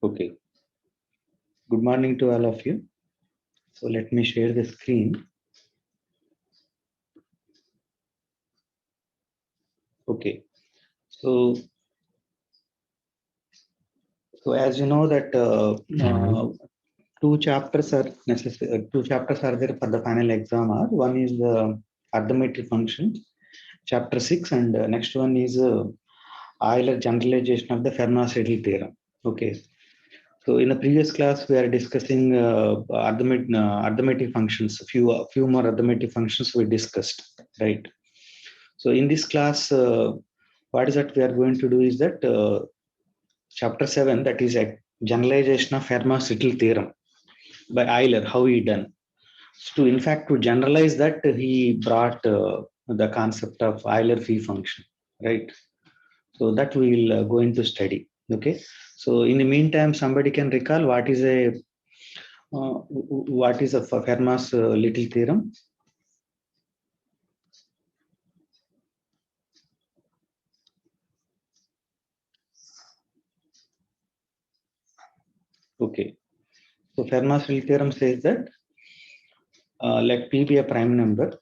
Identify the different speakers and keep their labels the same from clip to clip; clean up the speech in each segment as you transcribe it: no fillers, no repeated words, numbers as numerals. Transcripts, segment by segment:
Speaker 1: Okay, good morning to all of you. So let me share the screen. Okay, so as you know that two chapters are necessary. Two chapters are there for the final exam. One is the arithmetic functions, chapter 6, and next one is Euler generalization of the Fermat-Seidel theorem. Okay. So in the previous class, we are discussing arithmetic functions. Few more arithmetic functions we discussed, right? So in this class, what is that we are going to do is that chapter 7, that is a generalization of Fermat-Seidel theorem by Euler, how he done. So in fact, to generalize that, he brought the concept of Euler phi function, right? So that we will going to study. Okay. So in the meantime, somebody can recall what is a Fermat's little theorem? Okay. So Fermat's little theorem says that let P be a prime number.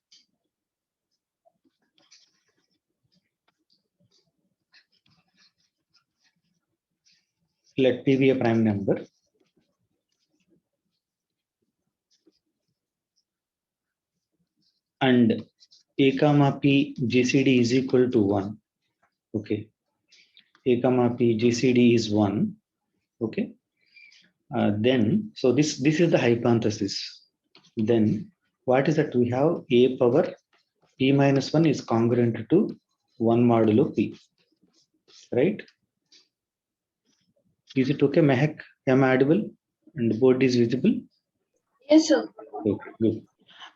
Speaker 1: Let P be a prime number. And A comma P GCD is equal to 1. Okay. A comma P GCD is 1. Okay. Then, so this is the hypothesis. Then what is that? We have A power P minus 1 is congruent to 1 modulo P. Right? Is it okay, Mehak? Am I audible? And the board is visible?
Speaker 2: Yes, sir.
Speaker 1: Okay, good.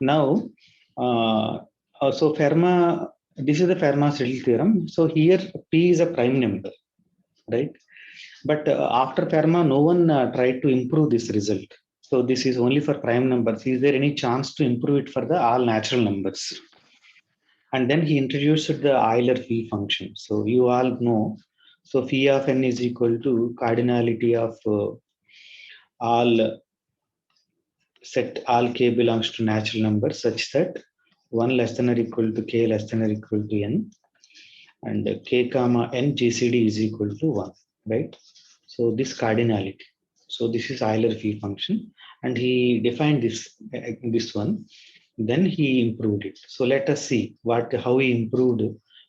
Speaker 1: Now, so Fermat, this is the Fermat-Seidel theorem. So here P is a prime number, right? But after Fermat, no one tried to improve this result. So this is only for prime numbers. Is there any chance to improve it for the all natural numbers? And then he introduced the Euler phi function. So you all know. So phi of n is equal to cardinality of all set all k belongs to natural numbers such that 1 less than or equal to k less than or equal to n, and k comma n GCD is equal to 1, right? So this cardinality. So this is Euler phi function, and he defined this one. Then he improved it. So let us see how he improved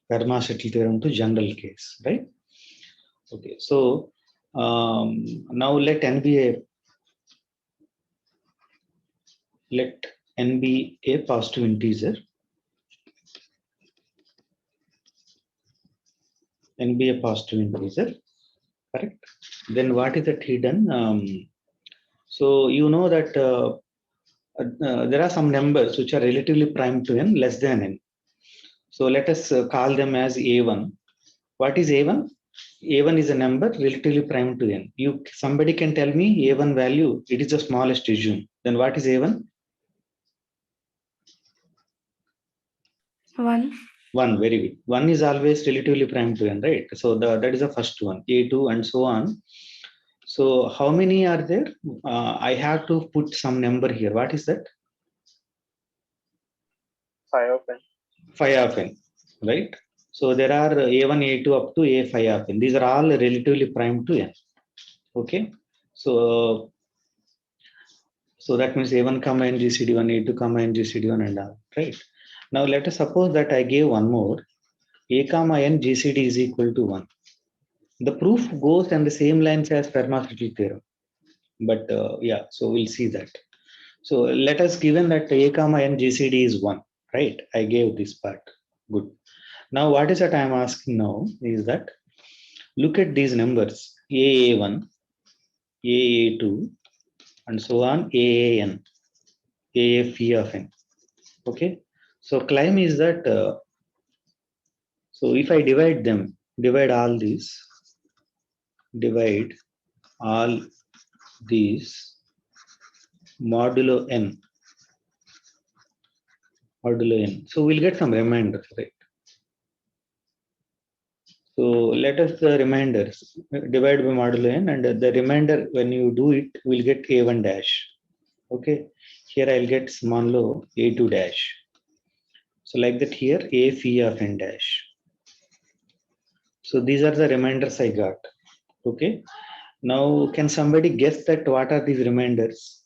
Speaker 1: Fermat-Seidel theorem to general case, right? Okay. So now let n be a positive integer. N be a positive integer, correct? Then what is that he done? So you know that there are some numbers which are relatively prime to n less than n. So let us call them as a1. What is a1? A1 is a number relatively prime to n. Somebody can tell me a1 value. It is the smallest assume. Then what is a1?
Speaker 2: 1.
Speaker 1: 1. Very good. 1 is always relatively prime to n, right? So that is the first one. A2 and so on. So how many are there? I have to put some number here. What is that?
Speaker 3: 5 of n.
Speaker 1: 5 of n, right? So there are a1, a2 up to a5 of n. These are all relatively prime to n. Okay. So that means a1 comma n GCD1, a2 comma n GCD1 and all, right? Now let us suppose that I gave one more. A comma n GCD is equal to 1. The proof goes on the same lines as Fermat-Seidel theorem. But yeah, so we'll see that. So let us given that a comma n GCD is 1, right? I gave this part. Good. Now what is that I am asking now is that look at these numbers AA1, AA2, and so on, AAN, AFE of n. Okay. So claim is that so if I divide them, divide all these modulo n. So we'll get some reminders, right? So let us the remainders divide by modulo n, and the remainder when you do it will get a1 dash. Okay, here I'll get modulo a2 dash. So like that here a phi of n dash. So these are the reminders I got. Okay, now can somebody guess that what are these reminders?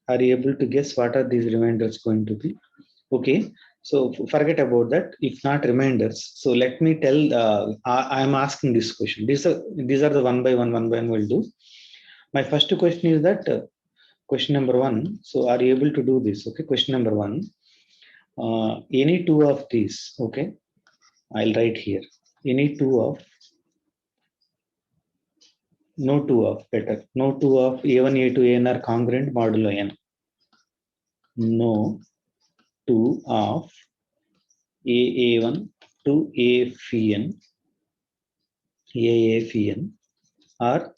Speaker 1: Are you able to guess what are these reminders going to be? Okay, so forget about that. If not reminders, so let me tell. I am asking this question. These are the one by one we'll do. My first question is that question number one. So are you able to do this? Okay, question number one. Any two of these. Okay, I'll write here. Any two of. No two of better. No two of a1 a2 an are congruent modulo n. No two of a1 to a phi n a phi n are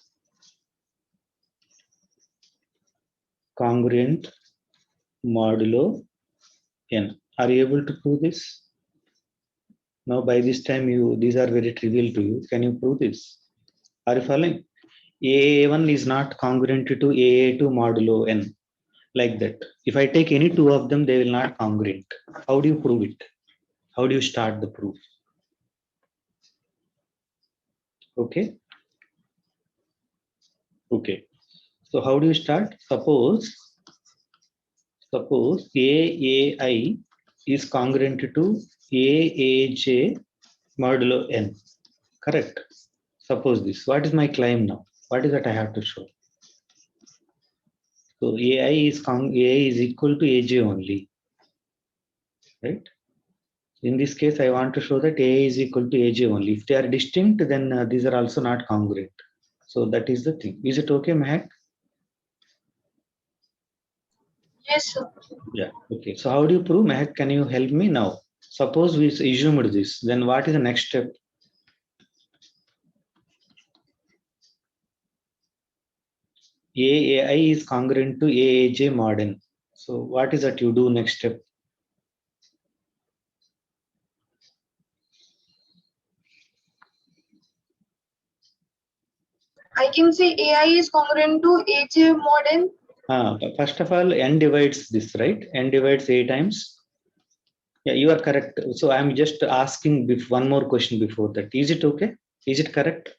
Speaker 1: congruent modulo n. Are you able to prove this? Now by this time these are very trivial to you. Can you prove this? Are you following? A1 is not congruent to A2 modulo n, like that. If I take any two of them, they will not congruent. How do you prove it? How do you start the proof? Okay. Okay. So how do you start? Suppose AAI is congruent to AAJ modulo n. Correct. Suppose this. What is my claim now? What is that I have to show? So AI is equal to AJ only. Right? In this case, I want to show that AI is equal to AJ only. If they are distinct, then these are also not congruent. So that is the thing. Is it okay, Mahak?
Speaker 2: Yes, sir.
Speaker 1: Yeah. Okay. So how do you prove, Mahak? Can you help me now? Suppose we assumed this. Then what is the next step? AAI is congruent to AAJ mod n. So what is that you do next step?
Speaker 2: I can say AI is congruent to AJ mod n.
Speaker 1: First of all, n divides this, right? N divides a times. Yeah, you are correct. So I'm just asking one more question before that. Is it okay? Is it correct?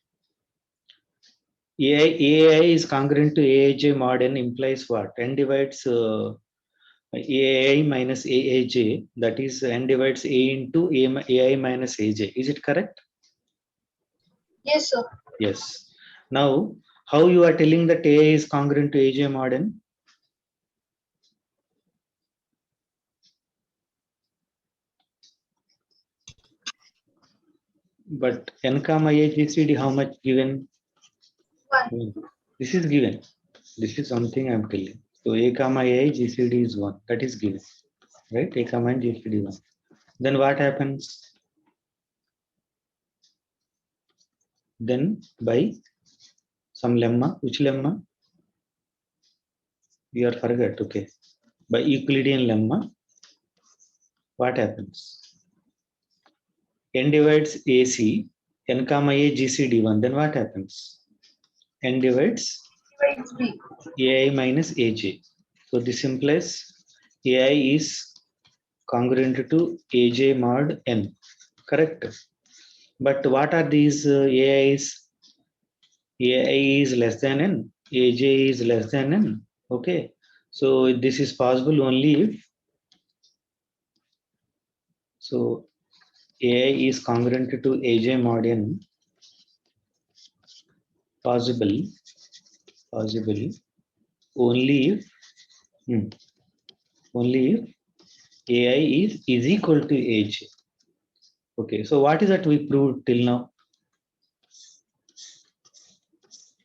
Speaker 1: AI is congruent to AAJ mod n implies what? N divides AI minus AAJ. That is n divides A into AI minus AJ. Is it correct?
Speaker 2: Yes, sir.
Speaker 1: Yes. Now, how you are telling that AI is congruent to AJ mod n? But n comma a GCD, how much given?
Speaker 2: 1.
Speaker 1: This is given. This is something I'm telling. So a comma a GCD is 1. That is given. Right? A comma and GCD 1. Then what happens? Then by some lemma. Which lemma? You are forget. Okay. By Euclidean lemma, what happens? N divides AC, n comma a GCD 1. Then what happens? N divides
Speaker 2: Divides B.
Speaker 1: AI minus AJ. So this implies AI is congruent to AJ mod n. Correct. But what are these AIs? AI is less than n. AJ is less than n. Okay. So this is possible only if AI is congruent to AJ mod n. Possible only if AI is equal to AJ. Okay, so what is that we proved till now?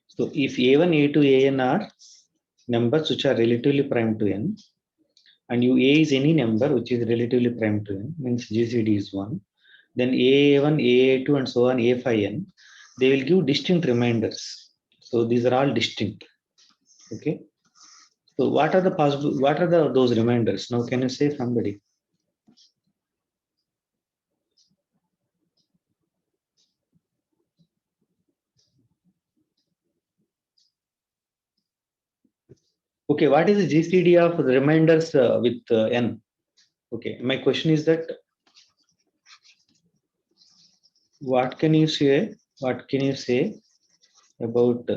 Speaker 1: So if A1, A2, AN are numbers which are relatively prime to n, and A is any number which is relatively prime to n, means GCD is 1, then A1, A2, and so on, A phi n, they will give distinct reminders. So these are all distinct. Okay. So what are the possible, what are those reminders? Now, can you say somebody? Okay, what is the GCD of the reminders with n? Okay, my question is that what can you say? What can you say about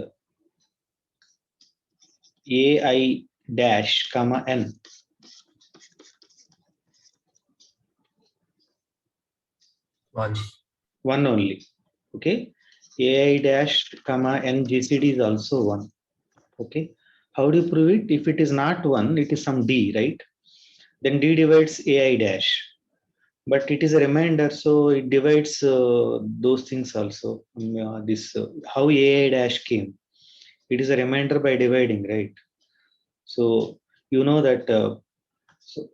Speaker 1: AI dash comma n? One only. Okay, AI dash comma n GCD is also one. Okay, how do you prove it? If it is not one, it is some D, right? Then D divides AI dash. But it is a reminder, so it divides those things also. This how AI dash came. It is a reminder by dividing, right? So you know that. So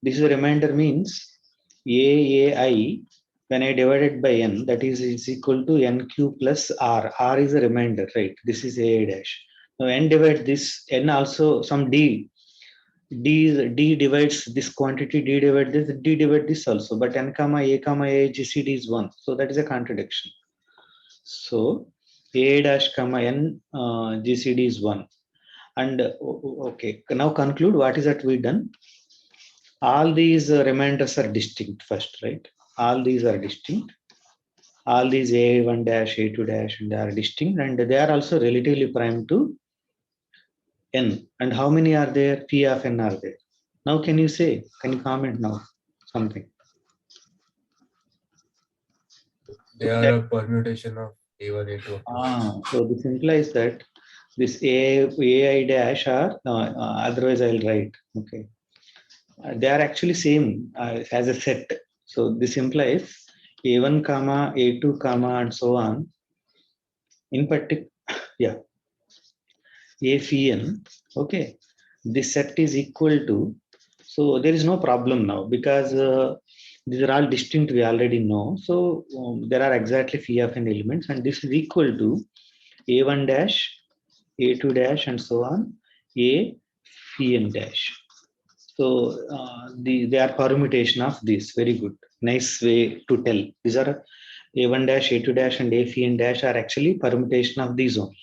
Speaker 1: this is a reminder means AAI when I divide it by n, that is equal to NQ plus R. R is a reminder, right? This is AI dash. Now n divide this n also some D. D divides this quantity, D divide this also, but n comma a GCD is 1. So that is a contradiction. So a dash comma n GCD is 1. And okay, now conclude what is that we done. All these reminders are distinct first, right? All these are distinct. All these A1 dash, A2 dash, and they are distinct, and they are also relatively prime to n. And how many are there? P of n are there. Now, can you say? Can you comment now? Something.
Speaker 3: They are a permutation of A1, A2.
Speaker 1: So this implies that this AI dash are otherwise I'll write. Okay, they are actually same as a set. So this implies A1 comma A2 comma and so on. In particular, yeah, AFN. Okay, this set is equal to. So there is no problem now because these are all distinct. We already know. So there are exactly phi of n elements, and this is equal to A1 dash, A2 dash, and so on, A phi n dash. So they are permutation of this. Very good. Nice way to tell. These are A1 dash, A2 dash, and A phi n dash are actually permutation of these only.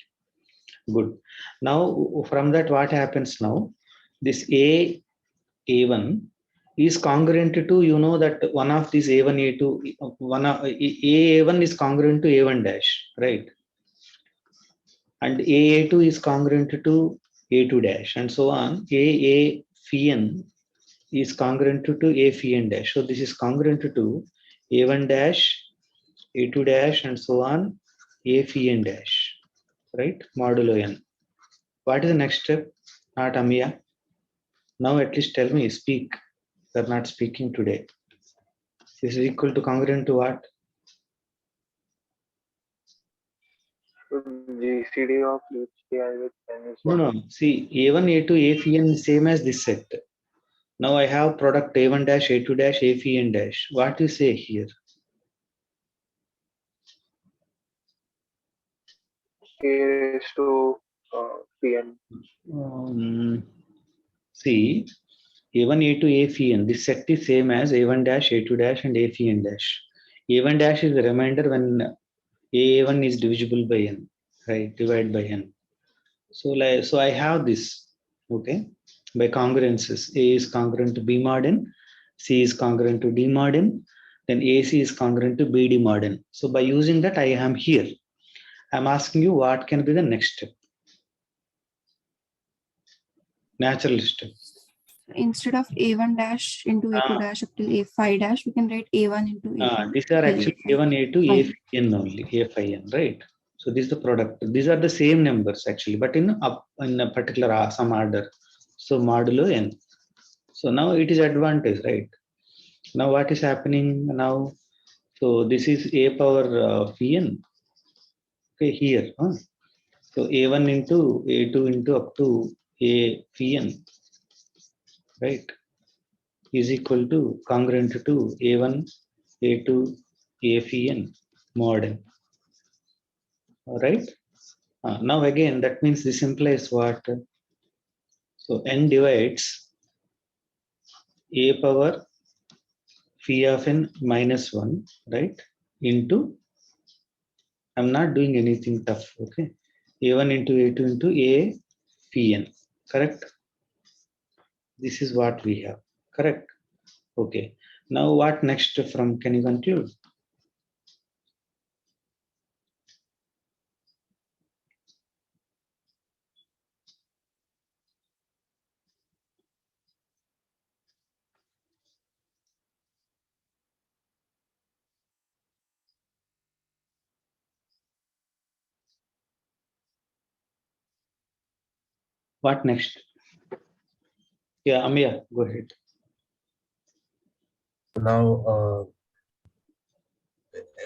Speaker 1: Good. Now from that, what happens now? This A1 is congruent to, you know, that one of these A1, A2, one of A1 is congruent to A1 dash, right? And A2 is congruent to A2 dash, and so on. A phi n is congruent to A phi n dash. So this is congruent to A1 dash, A2 dash, and so on, A phi n dash, right? Modulo n. What is the next step? Not Amiya. Now at least tell me, speak. They're not speaking today. This is equal to congruent to what?
Speaker 4: GCD of HDI with n is
Speaker 1: No,
Speaker 4: 1.
Speaker 1: no. See, A1, A2, A phi n is same as this set. Now I have product A1 dash, A2 dash, A phi n dash. What you say here?
Speaker 4: A raised to Pn.
Speaker 1: See, A1, A2, A phi n. This set is same as A1 dash, A2 dash, and A phi n dash. A1 dash is the remainder when A1 is divisible by n, right? Divide by n. So I have this, okay, by congruences. A is congruent to B mod n, C is congruent to D mod n, then AC is congruent to BD mod n. So by using that, I am here. I'm asking you what can be the next step? Natural step.
Speaker 5: Instead of A1 dash into A2 dash up till A5 dash, we can write A1 into A2.
Speaker 1: These are actually A1, A2, A phi n only, A phi n, right? So this is the product. These are the same numbers actually, but in a particular some order. So modulo n. So now it is advantage, right? Now what is happening now? So this is A power phi n. Okay, here. So A1 into A2 into up to A phi n, right, is equal to congruent to A1, A2, A phi n mod n. All right. Now again, that means this implies what? So n divides a power phi of n minus 1, right, into, I'm not doing anything tough, okay, a1 into a2 into a phi n, correct? This is what we have, correct? Okay, now what next from, can you conclude? What next? Yeah, Amya, go ahead.
Speaker 3: Now,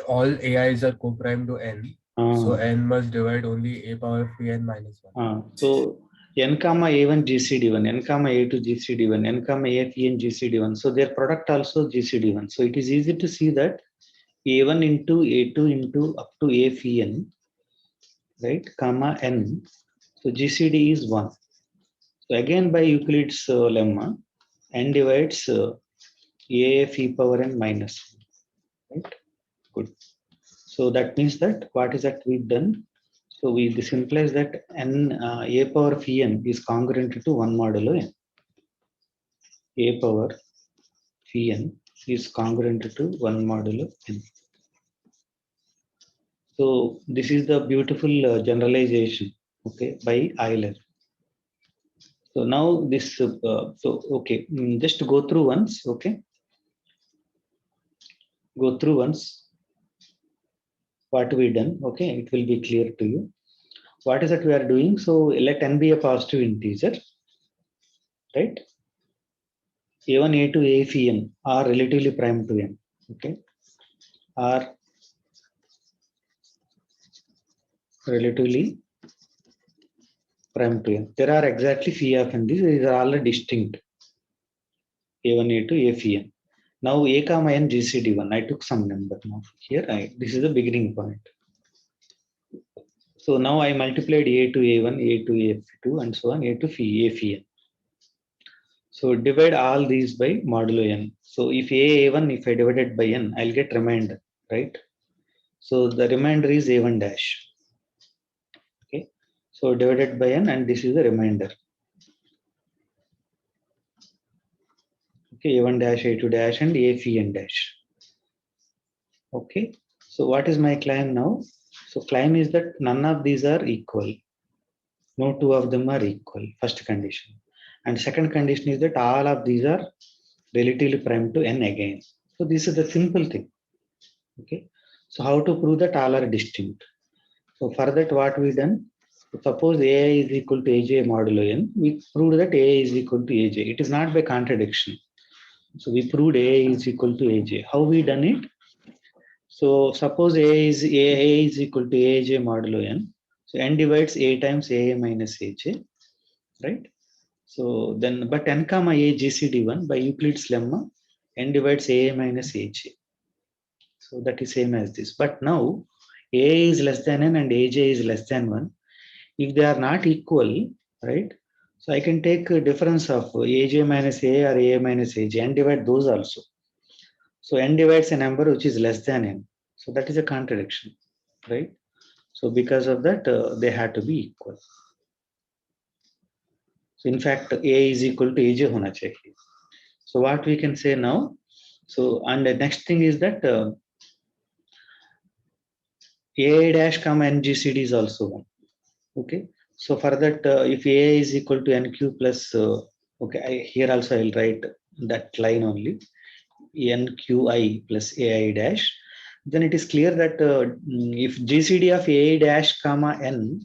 Speaker 3: all AIs are co-prime to n. So n must divide only a power phi n minus 1.
Speaker 1: So n comma a1 GCD1, n comma a2 GCD1, n comma a phi n GCD1. So their product also GCD1. So it is easy to see that a1 into a2 into up to a phi n, right, comma n. So GCD is 1. So again by Euclid's lemma, n divides a phi power n minus 1, right? Good. So that means that what is that we've done? So this implies that n a power phi n is congruent to 1 modulo n. A power phi n is congruent to 1 modulo n. So this is the beautiful generalization, okay, by Euler. So now this, so okay, just go through once, okay. Go through once what we done, okay, it will be clear to you. What is that we are doing? So let n be a positive integer, right? A1, A2, A phi n are relatively prime to n, okay, are relatively prime to n. There are exactly phi of n. These are all distinct. A1, A2, A phi n. Now a comma n GCD1. I took some number now here. This is the beginning point. So now I multiplied a to a1, a to a2, and so on, a to phi, a phi n. So divide all these by modulo n. So if a1, if I divided by n, I'll get remainder, right? So the remainder is a1 dash. Okay. So divided by n, and this is the remainder. Okay, a1 dash, a2 dash, and a phi n dash. Okay. So what is my claim now? So claim is that none of these are equal. No two of them are equal. First condition. And second condition is that all of these are relatively prime to n again. So this is the simple thing. Okay. So how to prove that all are distinct? So for that, what we done? Suppose AI is equal to AJ modulo n, we proved that AI is equal to AJ. It is not by contradiction. So we proved AI is equal to AJ. How we done it? So suppose AI is equal to AJ modulo n. So n divides A times AA minus AJ, right? So then, but n comma a GCD1 by Euclid's lemma, n divides AA minus AJ. So that is same as this. But now AA is less than n and AJ is less than 1. If they are not equal, right? So I can take a difference of AJ minus A or AA minus AJ and divide those also. So n divides a number which is less than n. So that is a contradiction, right? So because of that, they have to be equal. So in fact, A is equal to AJ hona chahiye. So what we can say now? So and the next thing is that A dash comma n GCD is also 1. Okay. So for that, if A is equal to NQ plus, okay, here also I'll write that line only, NQI plus AI dash, then it is clear that if GCD of AI dash comma n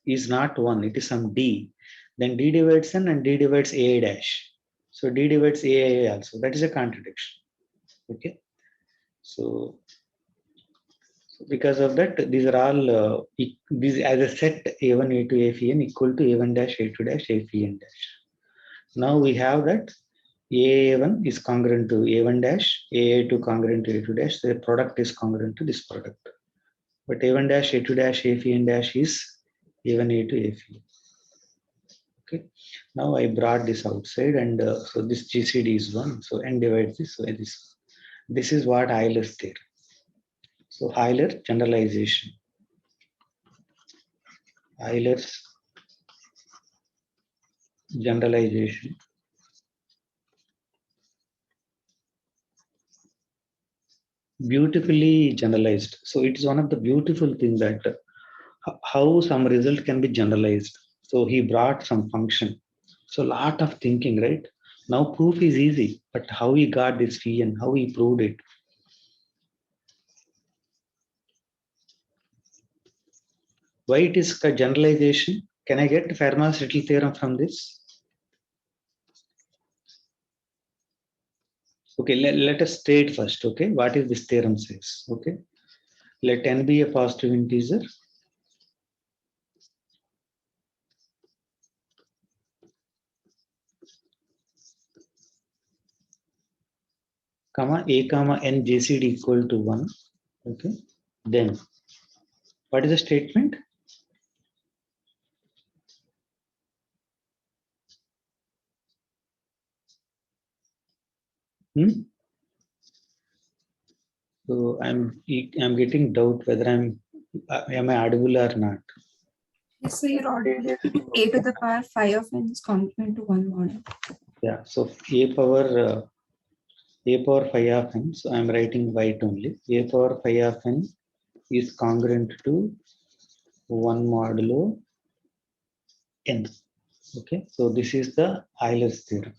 Speaker 1: is not 1, it is some D, then D divides n and D divides AI dash. So D divides AI also. That is a contradiction. Okay. So because of that, these are all these as a set a1, a2, a phi n equal to a1 dash, a2 dash, a phi n dash. Now we have that a1 is congruent to a1 dash, a2 congruent to a2 dash. The product is congruent to this product. But a1 dash, a2 dash, a phi n dash is a1, a2, a phi n. Okay. Now I brought this outside, and so this GCD is 1. So n divides this. So this is what Euler's theorem. So Euler generalization. Euler's generalization. Beautifully generalized. So it is one of the beautiful things that how some result can be generalized. So he brought some function. So a lot of thinking, right? Now proof is easy, but how he got this phi and how he proved it. Why it is a generalization? Can I get Fermat's little theorem from this? Okay, let us state first, okay? What is this theorem says, okay? Let n be a positive integer. Comma a comma n GCD equal to 1, okay? Then, what is the statement? So I'm getting doubt whether am I audible or not.
Speaker 5: Yes, so you're audible.
Speaker 4: Yes.
Speaker 5: A to the power 5 of n is complement to 1 mod n.
Speaker 1: Yeah, so a power 5 of n. So I'm writing white only. A power 5 of n is congruent to 1 modulo n. Okay, so this is the Euler's theorem.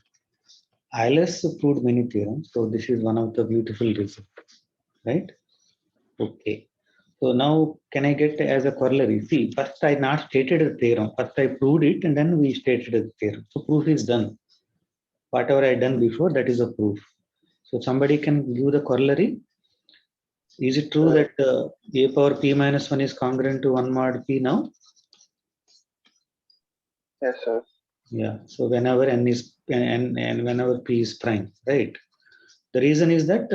Speaker 1: Euler's proved many theorems, so this is one of the beautiful results, right? Okay. So now can I get as a corollary? See, first I not stated a theorem. First I proved it and then we stated a theorem. So proof is done. Whatever I done before, that is a proof. So somebody can give the corollary. Is it true that a power p minus 1 is congruent to 1 mod p now?
Speaker 4: Yes, sir.
Speaker 1: Yeah. So whenever n is and whenever p is prime, right? The reason is that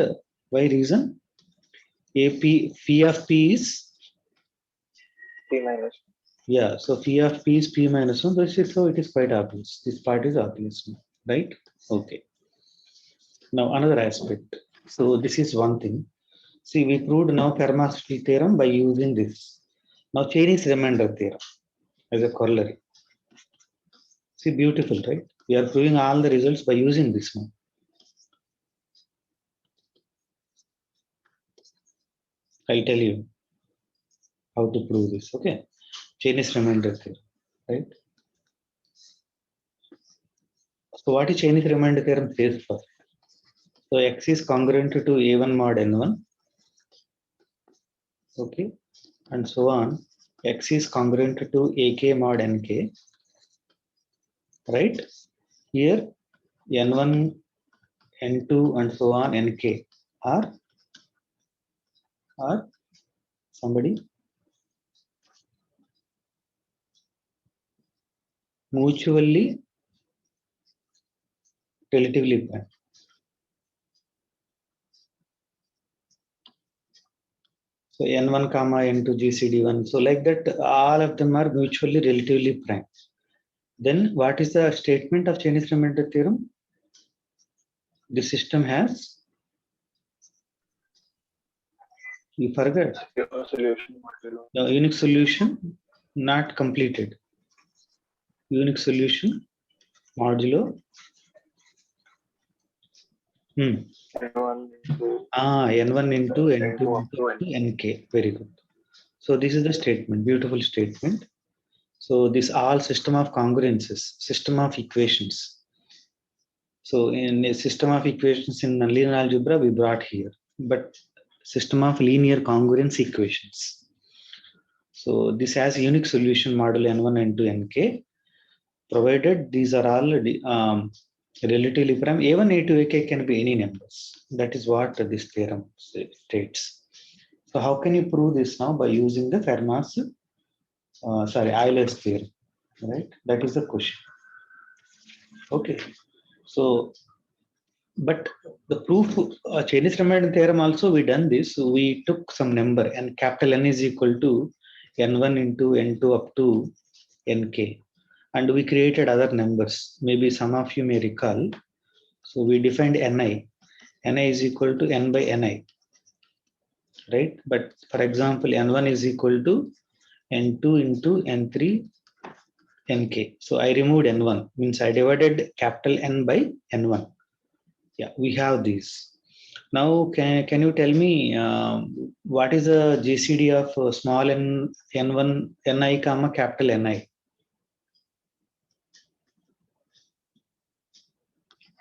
Speaker 1: why reason? Phi of p is
Speaker 4: P minus.
Speaker 1: yeah. So phi of p is p minus 1. So it is quite obvious. This part is obvious, right? Okay. Now another aspect. So this is one thing. See, we proved now Fermat's theorem by using this. Now Chinese remainder theorem as a corollary. See, beautiful, right? We are proving all the results by using this one. I'll tell you how to prove this, okay? Chinese remainder theorem, right? So what is Chinese remainder theorem says first? So X is congruent to A1 mod N1, okay? And so on. X is congruent to AK mod NK, right? Here, N1, N2, and so on, NK are somebody mutually relatively prime. So N1 comma N2 GCD1. So like that, all of them are mutually relatively prime. Then what is the statement of Chinese remainder theorem? The system has, you forgot,
Speaker 4: Your solution modulo.
Speaker 1: the unique solution not completed. Unique solution modulo.
Speaker 4: N1 into
Speaker 1: N1 into N2
Speaker 4: N2 up to
Speaker 1: into NK. Very good. So this is the statement, beautiful statement. So this all system of congruences, system of equations. So in a system of equations in linear algebra, we brought here, but system of linear congruence equations. So this has unique solution model N1, N2, Nk, provided these are all relatively prime. A1, A2, Ak can be any numbers. That is what this theorem states. So how can you prove this now? By using the Fermat's, Euler's theorem, right? That is the question. Okay. So, but the proof, Chinese remainder theorem also we done this. We took some number and capital N is equal to N1 into N2 up to Nk. and we created other numbers. Maybe some of you may recall. So we defined Ni. Ni is equal to n by Ni, right? But for example, N1 is equal to N2 into N3 Nk. So I removed N1, means I divided capital N by N1. Yeah, we have these. Now, can you tell me what is the GCD of small n, N1, Ni, comma, capital Ni?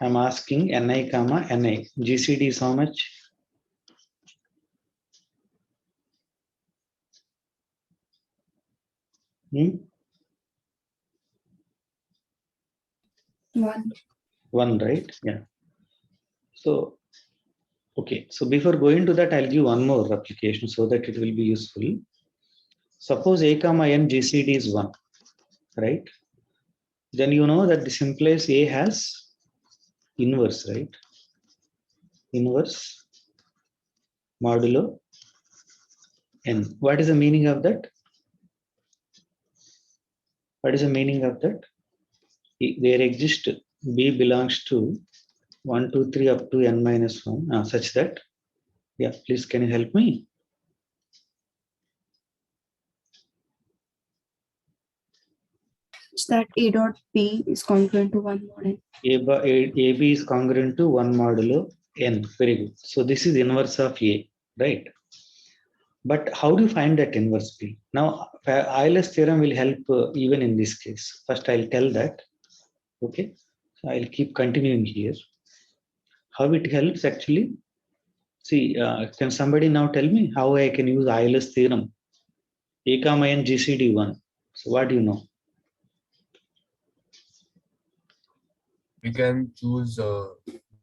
Speaker 1: I'm asking Ni, comma, Ni. GCD is how much?
Speaker 5: One.
Speaker 1: 1, right? Yeah. So, okay. So before going to that, I'll give one more application so that it will be useful. Suppose A, comma, N GCD is 1, right? Then you know that this implies A has inverse, right? Inverse modulo N. What is the meaning of that? What is the meaning of that? There exists B belongs to 1, 2, 3 up to N minus 1, such that, yeah, please can you help me?
Speaker 5: Such that A dot B is congruent to 1 mod N.
Speaker 1: AB is congruent to 1 modulo N. Very good. So this is inverse of A, right? But how do you find that inverse B? Now, Euler's theorem will help even in this case. First, I'll tell that. Okay. So I'll keep continuing here. How it helps actually? See, can somebody now tell me how I can use Euler's theorem? A comma N GCD 1. So what do you know?
Speaker 3: We can choose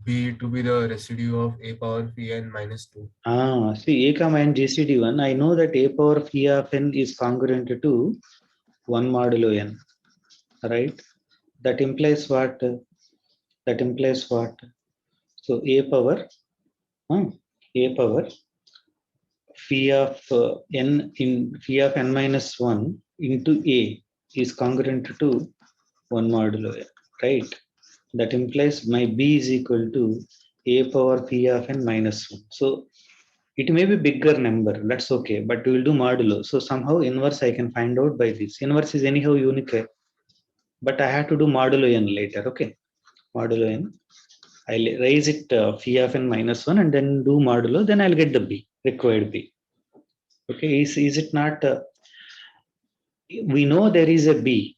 Speaker 3: B to be the residue of A power phi n minus 2.
Speaker 1: See, A comma N GCD 1. I know that A power phi of N is congruent to 1 modulo N. Right? That implies what? That implies what? So A power phi of N in phi of N minus 1 into A is congruent to 1 modulo N, right? That implies my B is equal to A power phi of N minus 1. So it may be bigger number, that's okay, but we will do modulo. So somehow inverse I can find out by this. Inverse is anyhow unique, but I have to do modulo N later, okay? Modulo N. I'll raise it phi of N minus 1 and then do modulo, then I'll get the B, required B. Okay, is it not? We know there is a B,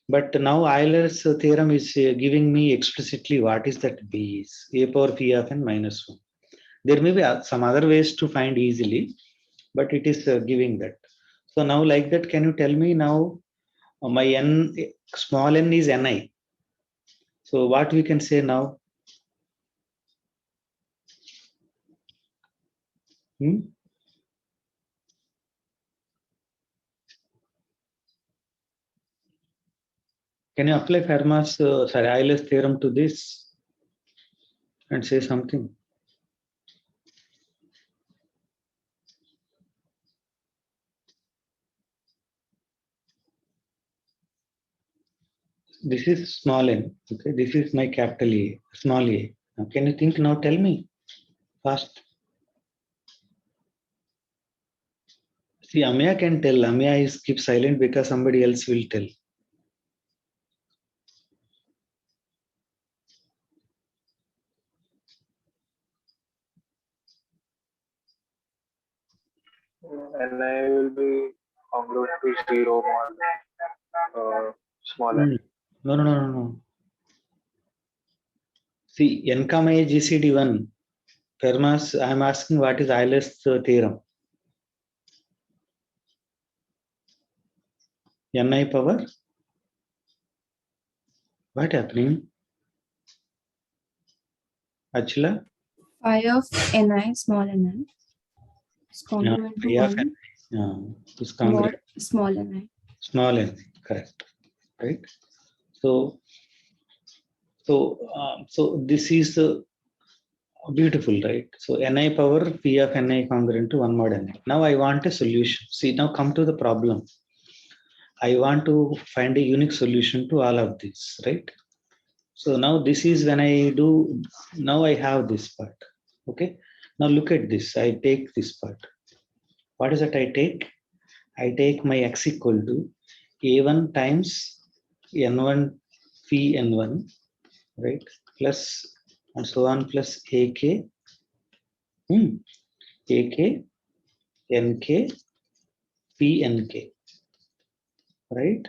Speaker 1: but now Euler's theorem is giving me explicitly what is that B is. A power phi of N minus 1. There may be some other ways to find easily, but it is giving that. So now like that, can you tell me now my N, small n is Ni. So what we can say now? Can you apply Fermat's, Euler's theorem to this and say something? This is small n, okay? This is my capital A, small a. Now, can you think now? Tell me fast. See, Amya can tell. Amya is keep silent because somebody else will tell.
Speaker 4: And I will be congruent to 0 mod small n.
Speaker 1: No. See, n comma a GCD 1. Fermat's, I am asking what is Euler's theorem? Ni power? What happening? Achila?
Speaker 5: Phi of Ni, small Ni, is congruent to
Speaker 1: Phi of
Speaker 5: 1
Speaker 1: is congruent.
Speaker 5: mod small Ni.
Speaker 1: Small n, correct. Right? So this is beautiful, right? So Ni power P of Ni congruent to 1 mod Ni. Now I want a solution. See, now come to the problem. I want to find a unique solution to all of this, right? So now this is when I do, now I have this part. Okay. Now look at this. I take this part. What is that I take? I take my x equal to a1 times n1 phi n1, right? Plus and so on plus ak, ak, nk, phi nk, right?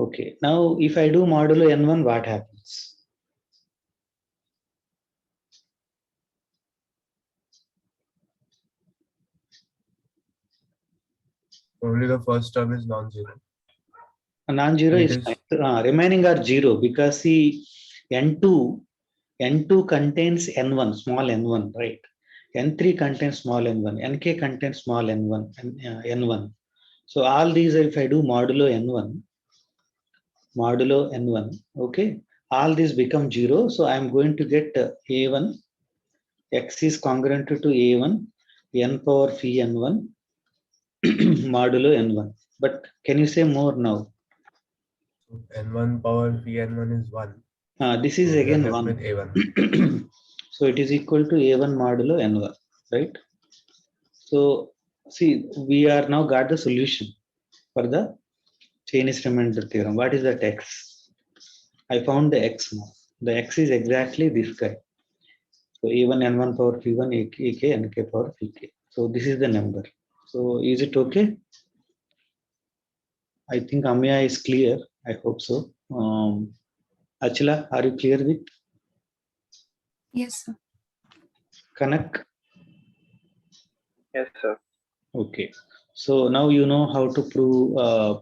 Speaker 1: Okay. Now if I do modulo n1, what happens?
Speaker 3: Only the first term is non-zero.
Speaker 1: Non-zero
Speaker 3: It
Speaker 1: is
Speaker 3: is-
Speaker 1: fine. Remaining are zero because the n2 contains n1, small n1, right? n3 contains small n1, nk contains small n1, n1. So all these, if I do modulo n1, okay, all these become zero. So I'm going to get a1, x is congruent to a1, n power phi n1 modulo n1. But can you say more now?
Speaker 3: So n1 power phi n1 is 1.
Speaker 1: This is
Speaker 3: So we are
Speaker 1: again
Speaker 3: left
Speaker 1: 1.
Speaker 3: with a1.
Speaker 1: So it is equal to a1 modulo n1, right? So see, we are now got the solution for the Chinese remainder theorem. What is that x? I found the x now. The x is exactly this guy. So a1 n1 power p1 ak nk power pk. So this is the number. So is it okay? I think Amya is clear. I hope so. Achila, are you clear with
Speaker 5: Yes, sir.
Speaker 1: Kanak?
Speaker 4: Yes, sir.
Speaker 1: Okay. So now you know how to prove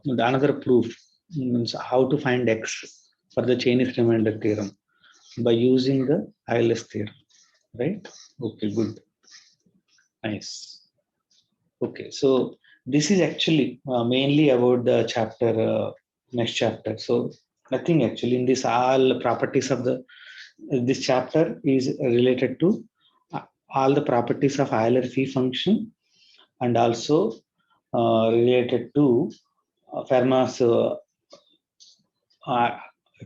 Speaker 1: another proof means how to find x for the Chinese remainder theorem by using the Euler's theorem, right? Okay, good, nice. Okay, so this is actually mainly about the chapter, next chapter. So nothing actually in this all properties of the this chapter is related to all the properties of Euler phi function and also related to Fermat's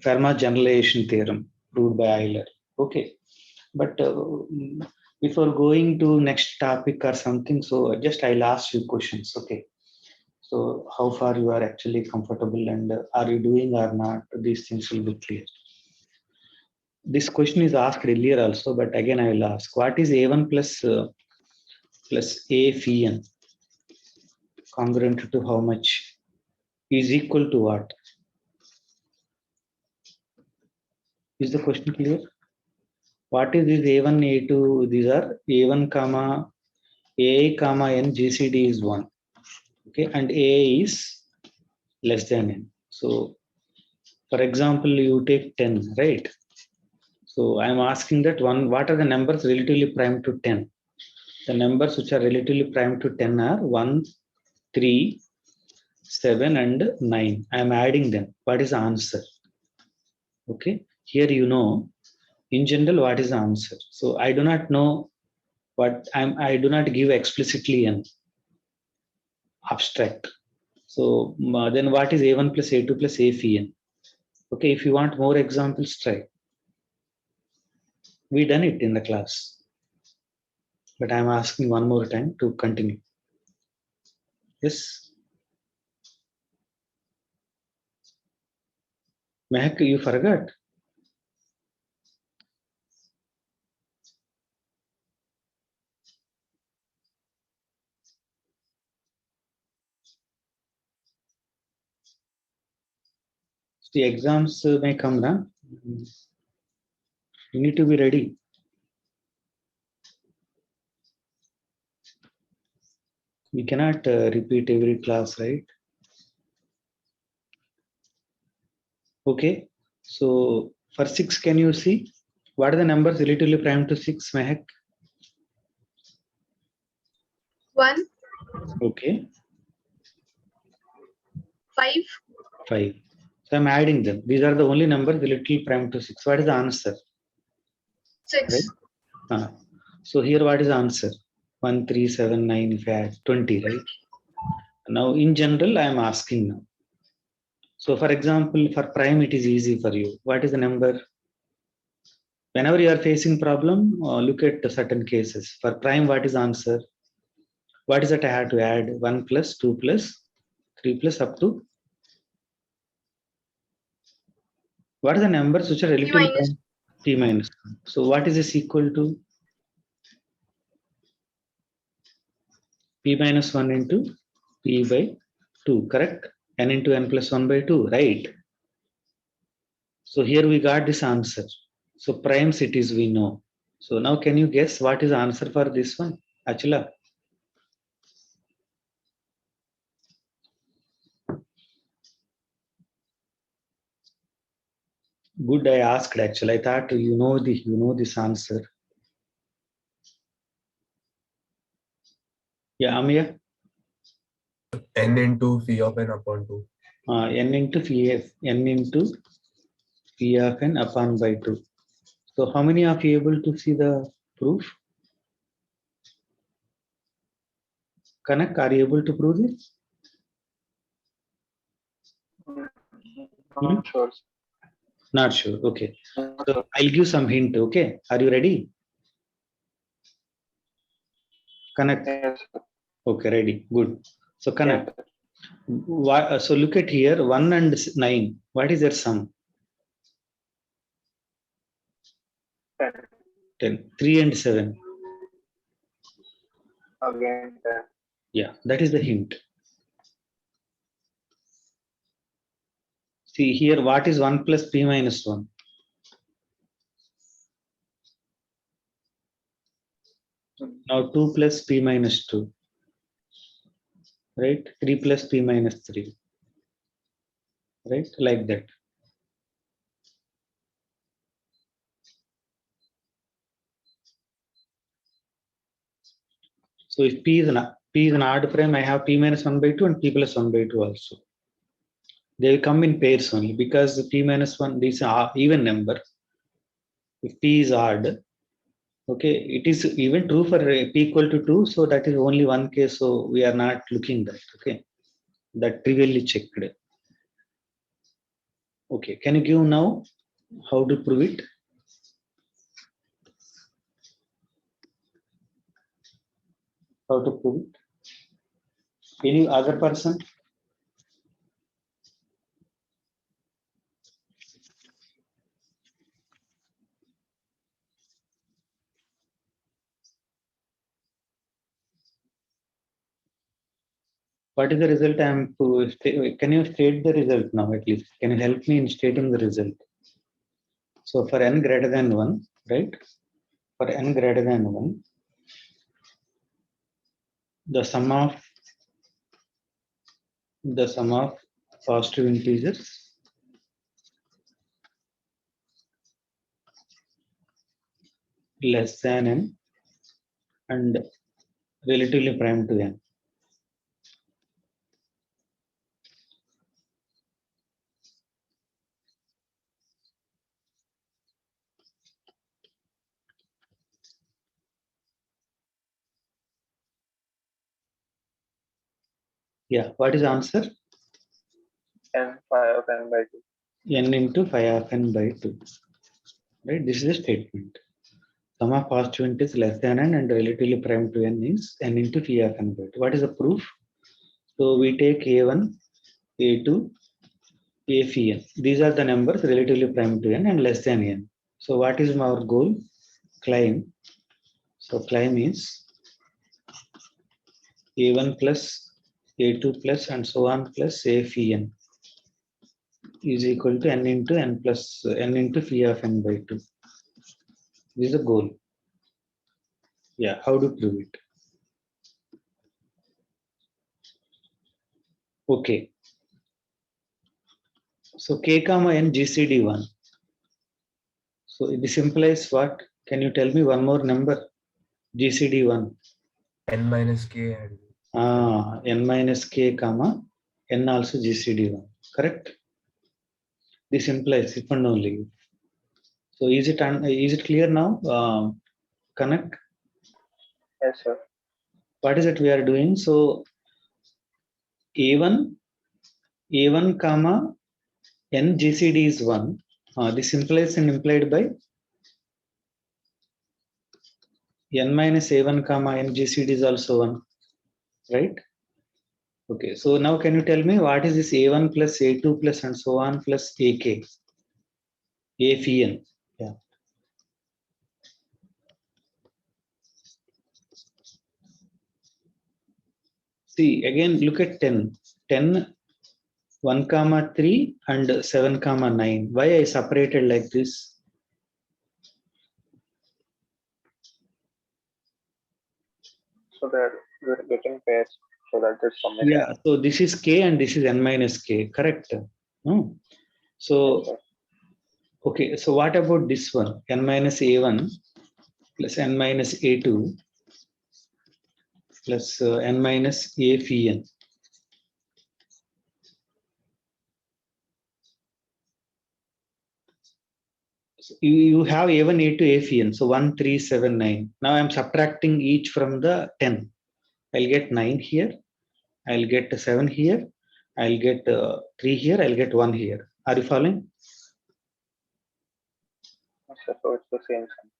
Speaker 1: Fermat generalization theorem proved by Euler. Okay, but before going to next topic or something, so just I'll ask you questions. Okay, so how far you are actually comfortable and are you doing or not? These things will be clear. This question is asked earlier also, but again I will ask: what is a1 plus a phi n congruent to how much is equal to what? Is the question clear? What is this a1, a2? These are a1 comma a comma n GCD is 1. Okay, and a is less than n. So, for example, you take 10, right? So I am asking that one. What are the numbers relatively prime to 10? The numbers which are relatively prime to 10 are 1, 3, 7, and 9. I am adding them. What is the answer? Okay, here you know in general what is the answer. So I do not know what I do not give explicitly an abstract. So then what is a1 plus a2 plus a phi n? Okay, if you want more examples, try. We done it in the class, but I'm asking one more time to continue. Yes. Mehak, you forgot. The exams may come now. You need to be ready. We cannot repeat every class, right? Okay. So for 6, can you see what are the numbers relatively prime to 6, Mehak?
Speaker 2: 1,
Speaker 1: Okay,
Speaker 2: 5,
Speaker 1: 5. So I'm adding them. These are the only numbers relatively prime to 6. What is the answer?
Speaker 2: 6.
Speaker 1: Right? So here what is the answer? 1, 3, 7, 9, if I add 20, right? Now in general, I am asking now. So for example, for prime, it is easy for you. What is the number? Whenever you are facing problem, look at the certain cases. For prime, what is the answer? What is that I have to add? 1 plus 2 plus 3 plus up to? What are the numbers which are relatively
Speaker 2: minus.
Speaker 1: prime? P minus 1. So what is this equal to? P minus 1 into P by 2, correct? N into N plus 1 by 2, right? So here we got this answer. So prime cities we know. So now can you guess what is the answer for this one? Achula? Good, I asked actually. I thought you know this answer. Yeah, Amya?
Speaker 3: N into phi of n upon 2.
Speaker 1: N into P of n upon by 2. So how many of you able to see the proof? Kanak, are you able to prove this?
Speaker 4: Not sure.
Speaker 1: Not sure. Okay.
Speaker 4: Not
Speaker 1: So
Speaker 4: sure.
Speaker 1: I'll give some hint. Okay. Are you ready? Kanak.
Speaker 4: Yes, sir.
Speaker 1: Okay, ready. Good. So Kanak.
Speaker 4: Yes, sir.
Speaker 1: So look at here 1 and 9. What is their sum?
Speaker 4: 10.
Speaker 1: 10. 3 and 7.
Speaker 4: Again 10.
Speaker 1: Yeah, that is the hint. See here, what is 1 plus P minus 1? Now 2 plus P minus 2. Right? 3 plus P minus 3. Right? Like that. So if P is an odd prime, I have P minus 1 by 2 and P plus 1 by 2 also. They will come in pairs only because the P minus 1 is an even number. If P is odd, okay, it is even true for P equal to 2. So that is only one case. So we are not looking that. Okay. That trivially checked. Okay. Can you give now how to prove it? How to prove it? Any other person? What is the result? Can you state the result now at least? Can you help me in stating the result? So for n greater than 1, right? For n greater than 1, the sum of positive integers less than n and relatively prime to n. Yeah, what is the answer?
Speaker 4: N phi of n by 2.
Speaker 1: N into phi of n by 2. Right? This is a statement. Sum of positive integers less than n and relatively prime to n is n into phi of n by 2. What is the proof? So we take a1, a2, a phi n. These are the numbers relatively prime to n and less than n. So what is our goal? Claim. So claim is a1 plus a2 plus and so on plus a phi n is equal to n into n plus n into phi of n by 2. This is the goal. Yeah, how to prove it? Okay. So k comma n GCD1. So this implies what? Can you tell me one more number? GCD1.
Speaker 3: N minus k and
Speaker 1: N minus k comma n also GCD1. Correct? This implies if and only if. So is it clear now? Connect.
Speaker 4: Yes, sir.
Speaker 1: What is it we are doing? So a1 comma n GCD is 1. This implies and implied by n minus a1 comma n GCD is also 1, right? Okay, so now can you tell me what is this a1 plus a2 plus and so on plus ak, a phi n? Yeah. See, again, look at 10. 10, 1 comma 3 and 7 comma 9. Why I separated like this?
Speaker 4: So that we're getting pairs so that this summation.
Speaker 1: Yeah, so this is k and this is n minus k, correct? No. So, okay, so what about this one? N minus a1 plus n minus a2 plus n minus a phi n. So you have a1, a2, a phi n. So 1, 3, 7, 9. Now I'm subtracting each from the 10. I'll get 9 here. I'll get 7 here. I'll get 3 here. I'll get 1 here. Are you following?
Speaker 4: So it's the same sum.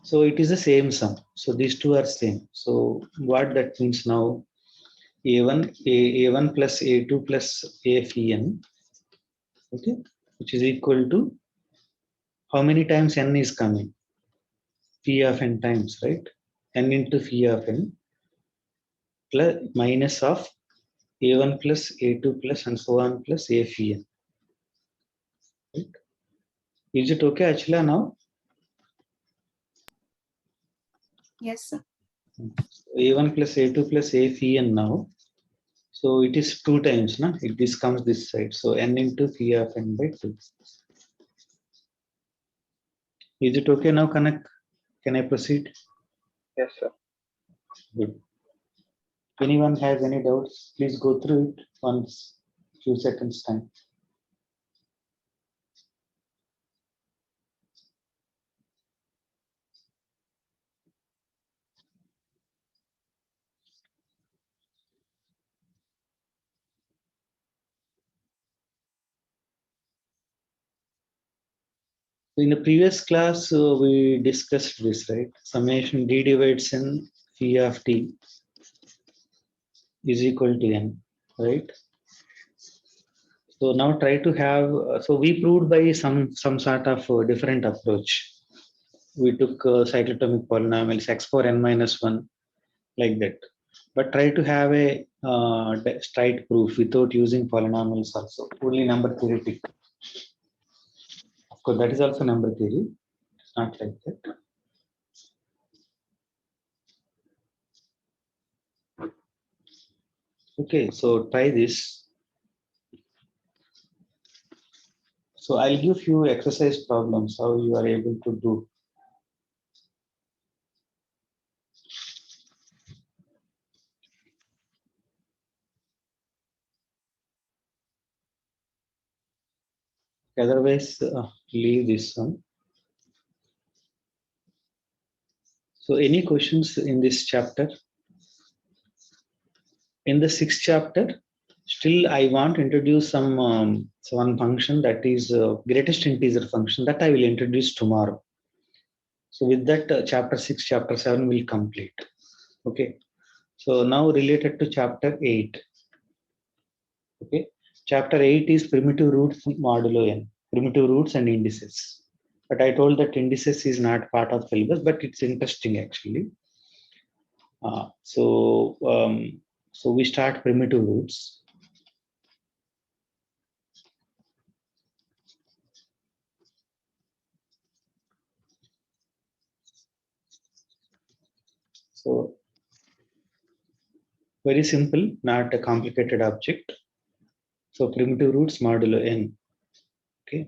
Speaker 1: So it is the same sum. So these two are same. So what that means now? A1 plus A2 plus A phi n, okay, which is equal to how many times n is coming? Phi of n times, right? N into phi of n plus minus of A1 plus A2 plus and so on plus A phi n. Right? Is it okay, Achila, now?
Speaker 5: Yes, sir.
Speaker 1: A1 plus A2 plus A phi n now. So it is 2 times, na? This comes this side. So n into phi of n by 2. Is it okay now, Kanak? Can I proceed?
Speaker 4: Yes, sir.
Speaker 1: Good. If anyone has any doubts, please go through it once, few seconds time. In the previous class, we discussed this, right? Summation d divides n phi of t is equal to n, right? So now try to have, so we proved by some sort of different approach. We took cyclotomic polynomials x power n minus 1 like that. But try to have a straight proof without using polynomials also, only number theoretic. Of course, that is also number theory. It's not like that. Okay, so try this. So I'll give you exercise problems, how you are able to do. Otherwise, leave this one. So any questions in this chapter? In the 6th chapter, still I want to introduce some one function, that is greatest integer function, that I will introduce tomorrow. So with that, chapter 6, chapter 7 will complete. Okay. So now related to chapter 8. Okay. Chapter 8 is primitive roots modulo n, primitive roots and indices. But I told that indices is not part of syllabus, but it's interesting actually. So we start primitive roots. So very simple, not a complicated object. So primitive roots modulo n. Okay.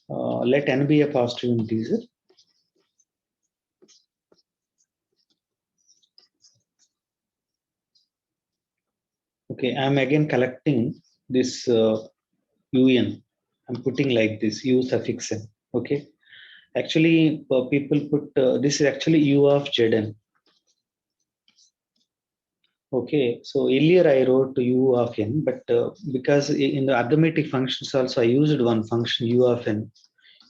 Speaker 1: Let n be a positive integer. Okay, I'm again collecting this un. I'm putting like this u suffix n. Okay. Actually, people put this is actually u of zn. Okay, so earlier I wrote u of n, but because in the arithmetic functions also I used one function u of n.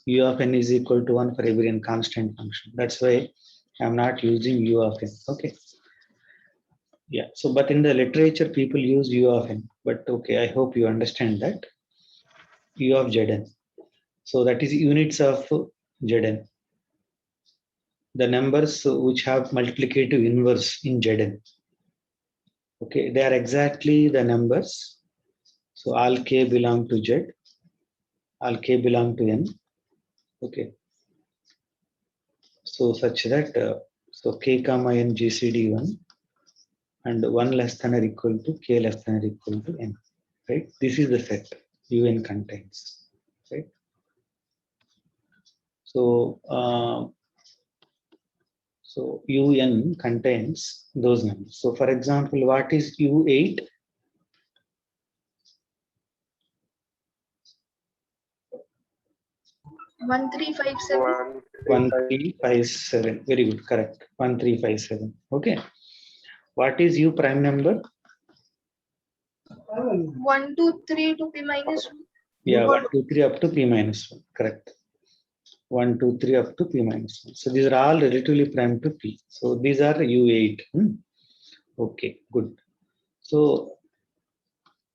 Speaker 1: U of n is equal to 1 for every n constant function. That's why I'm not using u of n. Okay. Yeah. So, but in the literature, people use u of n. But okay, I hope you understand that u of zn. So that is units of zn. The numbers which have multiplicative inverse in zn. Okay, they are exactly the numbers. So all k belong to z, all k belong to n. Okay. So such that so k comma n GCD1 and 1 less than or equal to k less than or equal to n. Right? This is the set un contains. Right? So so un contains those numbers. So for example, what is u8?
Speaker 2: 1357.
Speaker 1: 1357. Very good, correct. 1357. Okay. What is u prime number?
Speaker 2: 1, 2, 3 to p minus 1.
Speaker 1: Yeah, 1, 2, 3 up to p minus 1. Correct. 1, 2, 3 up to p minus 1. So these are all relatively prime to p. So these are u8. Okay, good. So,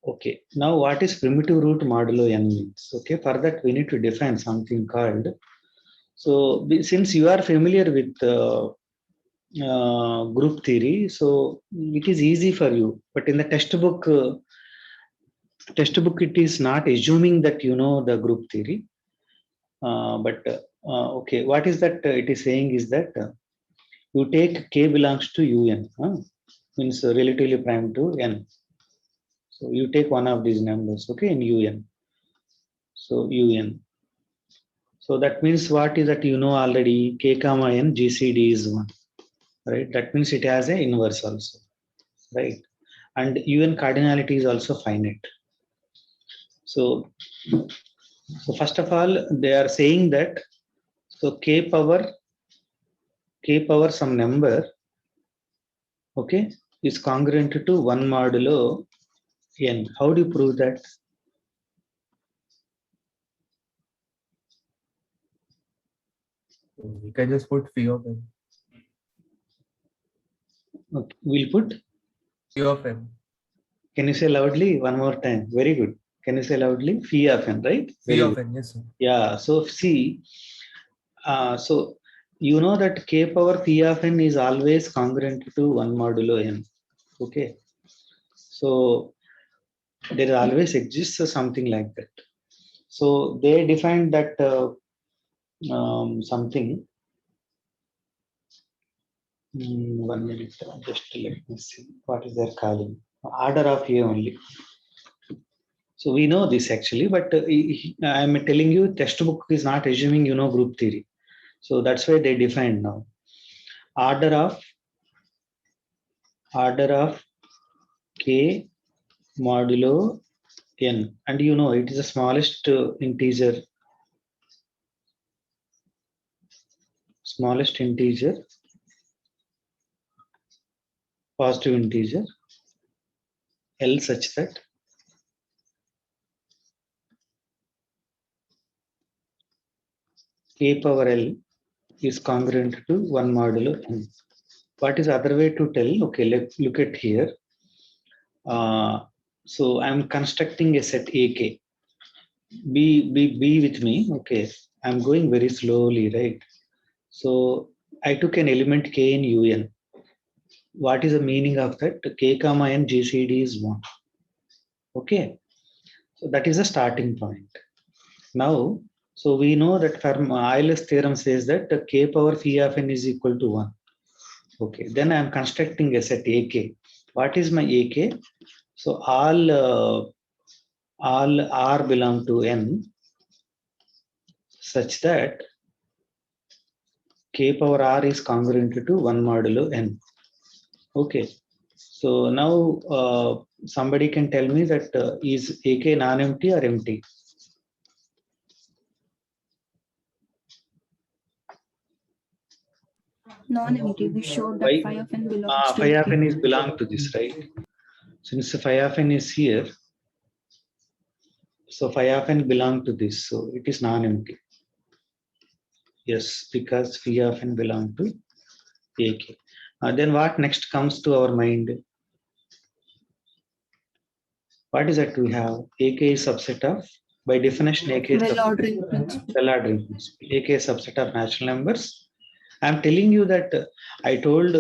Speaker 1: okay. Now what is primitive root modulo n means? Okay, for that we need to define something called. So since you are familiar with group theory, so it is easy for you. But in the textbook, it is not assuming that you know the group theory. Okay, what is that it is saying is that you take k belongs to un, means relatively prime to n. So you take one of these numbers, okay, in un. So un. So that means what is that you know already k comma n GCD is 1, right? That means it has an inverse also, right? And un cardinality is also finite. So first of all, they are saying that so k power some number, okay, is congruent to 1 modulo n. How do you prove that?
Speaker 3: We can just put phi of n.
Speaker 1: Okay. We'll put.
Speaker 3: Phi of n.
Speaker 1: Can you say loudly one more time? Very good. Can you say loudly? Phi of n, right?
Speaker 3: Phi
Speaker 1: Very
Speaker 3: of
Speaker 1: good.
Speaker 3: n, yes, sir.
Speaker 1: Yeah. So see, so you know that k power phi of n is always congruent to 1 modulo n. Okay. So there always exists something like that. So they defined that something. 1 minute. Just let me see. What is their calling? Order of a only. So we know this actually, but I'm telling you, textbook is not assuming you know group theory. So that's why they defined now. Order of k modulo n, and you know it is the smallest integer, positive integer, L such that k power L is congruent to 1 modulo n. What is other way to tell? Okay, let's look at here. So I'm constructing a set AK. Be with me. Okay, I'm going very slowly, right? So I took an element k in un. What is the meaning of that? K comma n GCD is 1. Okay, so that is the starting point. Now, so we know that Euler's theorem says that k power phi of n is equal to 1. Okay, then I am constructing a set AK. What is my AK? So all R belong to n such that k power R is congruent to 1 modulo n. Okay, so now somebody can tell me that is AK non-empty or empty?
Speaker 5: non-empty. We showed
Speaker 1: Why?
Speaker 5: that phi of n belongs to
Speaker 1: Phi of
Speaker 5: AK.
Speaker 1: n is belong to this, right? Since phi of n is here, so phi of n belong to this, so it is non-empty. Yes, because phi of n belong to AK. Then what next comes to our mind? What is that we have? AK is subset of, by definition, AK is
Speaker 5: Well ordering principle.
Speaker 1: well ordering principle. AK is subset of natural numbers. I'm telling you that I told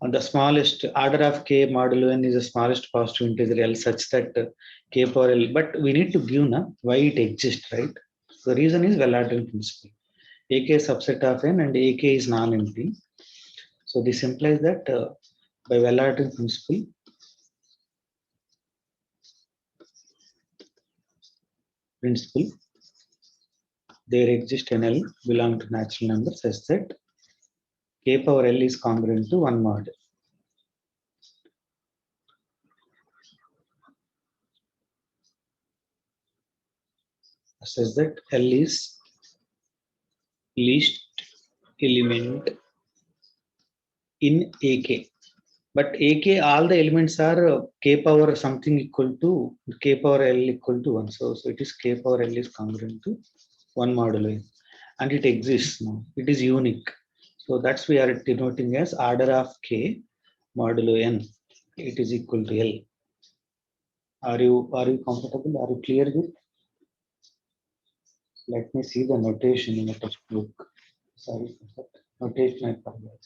Speaker 1: the smallest order of k modulo n is the smallest positive integer L such that k power L, but we need to give na why it exists, right? The reason is well ordering principle. AK is subset of n and AK is non-empty. So this implies that by well ordering principle, there exists an L belong to natural numbers such that k power L is congruent to 1 mod. Such that L is least element in AK. But AK, all the elements are k power something equal to k power L equal to 1. So it is k power L is congruent to 1 modulo n. And it exists now. It is unique. So that's we are denoting as order of k modulo n. It is equal to L. Are you comfortable? Are you clear with? Let me see the notation in the textbook. Sorry for that. Notation I forgot.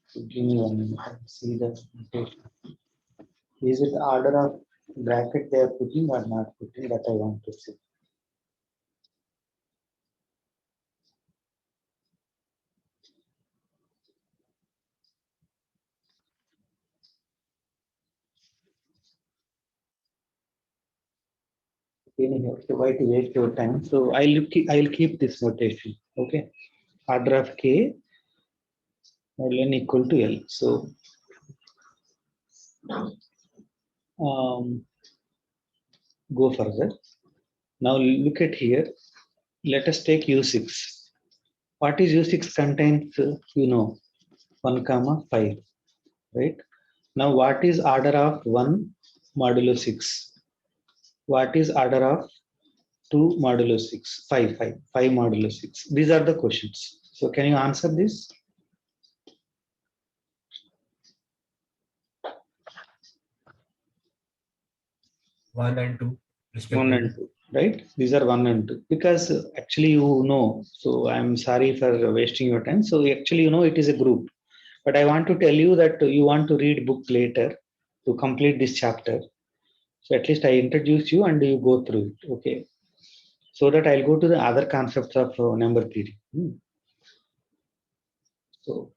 Speaker 1: So give me 1 minute. See the notation. Is it order of bracket they are putting or not putting, that I want to see. Anyhow, so why to waste your time? So I'll keep this notation. Okay, order of k n equal to L. So go further. Now look at here. Let us take U6. What is U6 contains? You know, 1, 5, right? Now what is order of 1 modulo 6? What is order of 2 modulo 6? 5 modulo 6. These are the questions. So can you answer this?
Speaker 3: 1 and 2
Speaker 1: 1
Speaker 3: respectively.
Speaker 1: and 2, right? These are 1 and 2 because actually you know. So I'm sorry for wasting your time. So actually, you know, it is a group, but I want to tell you that you want to read book later to complete this chapter. So at least I introduce you and you go through it. Okay. So that I'll go to the other concepts of number theory. So,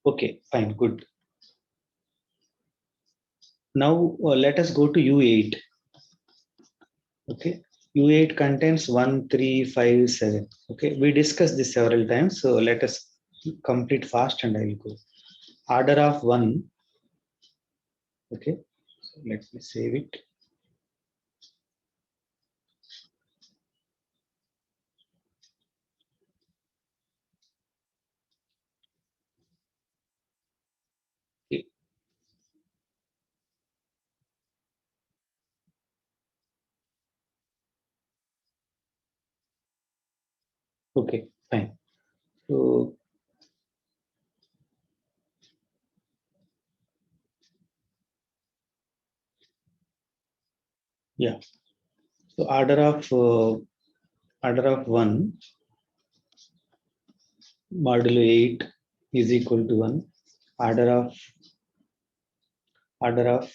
Speaker 1: okay, fine, good. Now let us go to U8. Okay, U8 contains 1, 3, 5, 7. Okay, we discussed this several times. So let us complete fast and I will go. Order of 1. Okay, so let me save it. Okay. Okay, fine. So yeah, so order of 1 modulo 8 is equal to 1. Order of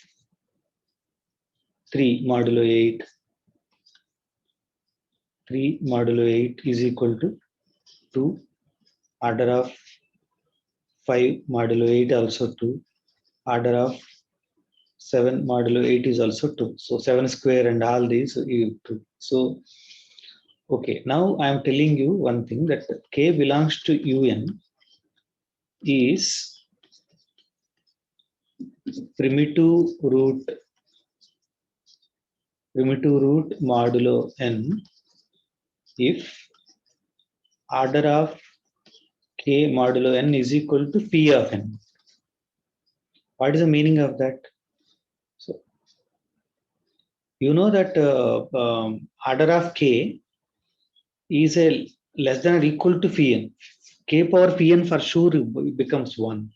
Speaker 1: 3 modulo 8. 3 modulo 8 is equal to 2. Order of 5 modulo 8 also 2. Order of 7 modulo 8 is also 2. So 7 square and all these is 2. So okay, now I am telling you one thing, that k belongs to un is primitive root modulo n if order of K modulo n is equal to phi of n. What is the meaning of that? So you know that order of K is a less than or equal to phi n. K power phi n for sure becomes 1.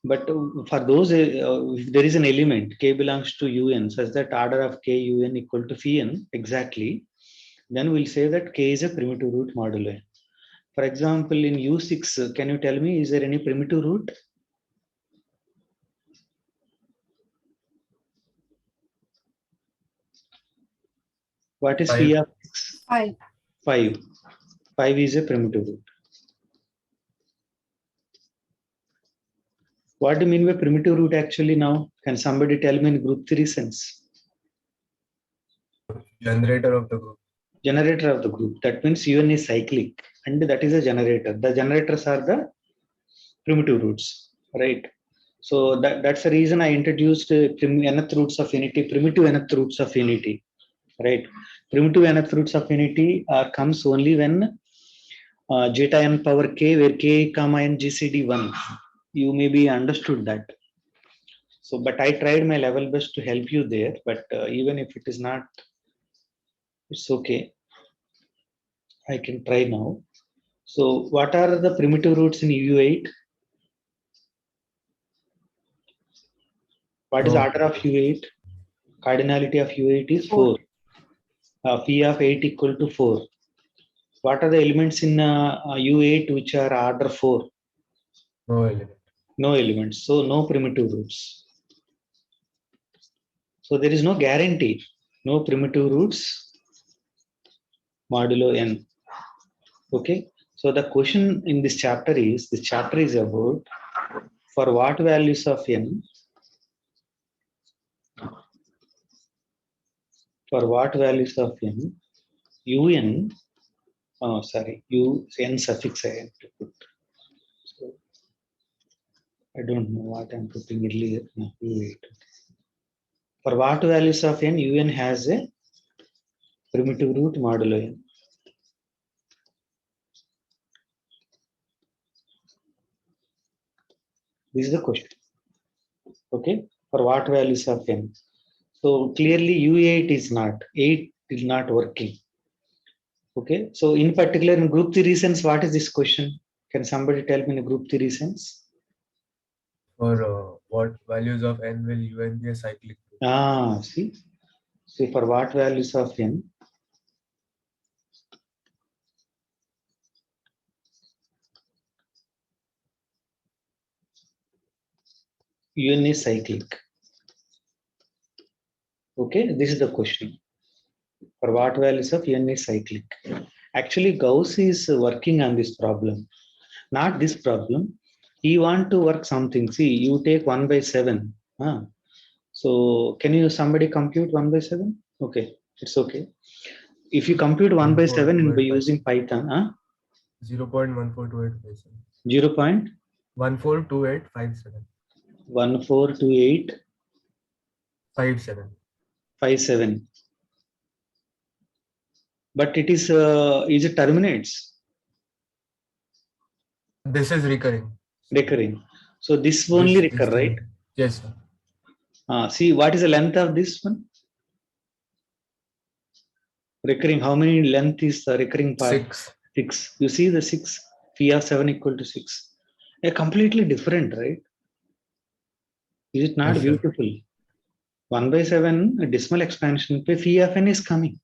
Speaker 1: But for those, if there is an element K belongs to un such that order of K un equal to phi n exactly, then we'll say that K is a primitive root modulo n. For example, in U6, can you tell me, is there any primitive root? What is phi of 6?
Speaker 5: 5.
Speaker 1: 5. 5 is a primitive root. What do you mean by primitive root actually now? Can somebody tell me in group 3 sense?
Speaker 3: Generator of the group.
Speaker 1: Generator of the group. That means un is cyclic and that is a generator. The generators are the primitive roots, right? So that's the reason I introduced nth roots of unity, primitive nth roots of unity, right? Primitive nth roots of unity comes only when zeta n power k, where k comma n GCD 1. You maybe understood that. So, but I tried my level best to help you there. But even if it is not, it's okay. I can try now. So, what are the primitive roots in U8? What is order of U8? Cardinality of U8 is 4. Phi of 8 equal to 4. What are the elements in U8 which are order 4?
Speaker 3: No element.
Speaker 1: No elements. So, no primitive roots. So, there is no guarantee. No primitive roots modulo n. Okay. So, the question in this chapter is about for what values of n, un, n suffix I have to put. So, I don't know what I'm putting earlier. No, U8. For what values of n, un has a primitive root modulo n. This is the question. Okay. For what values of n? So clearly U8 is not, 8 is not working. Okay. So in particular in group 3 reasons, what is this question? Can somebody tell me in group 3 reasons?
Speaker 3: For what values of n will un be a cyclic group?
Speaker 1: See for what values of n, un is cyclic. Okay, this is the question. For what values of un is cyclic? Actually, Gauss is working on this problem. Not this problem. He want to work something. See, you take 1 by 7. So can you somebody compute 1 by 7? Okay, it's okay. If you compute 1 by 7 and by using Python,
Speaker 3: 0.142857.
Speaker 1: 0.142857.
Speaker 3: 142857.
Speaker 1: But it is it terminates?
Speaker 3: This is recurring.
Speaker 1: Recurring. So this only recur, right?
Speaker 3: Yes, sir.
Speaker 1: See, what is the length of this one? Recurring, how many length is the recurring part? 6. You see the 6, phi of 7 equal to 6. Completely different, right? Is it not beautiful? 1 by 7, a decimal expansion, phi of n is coming,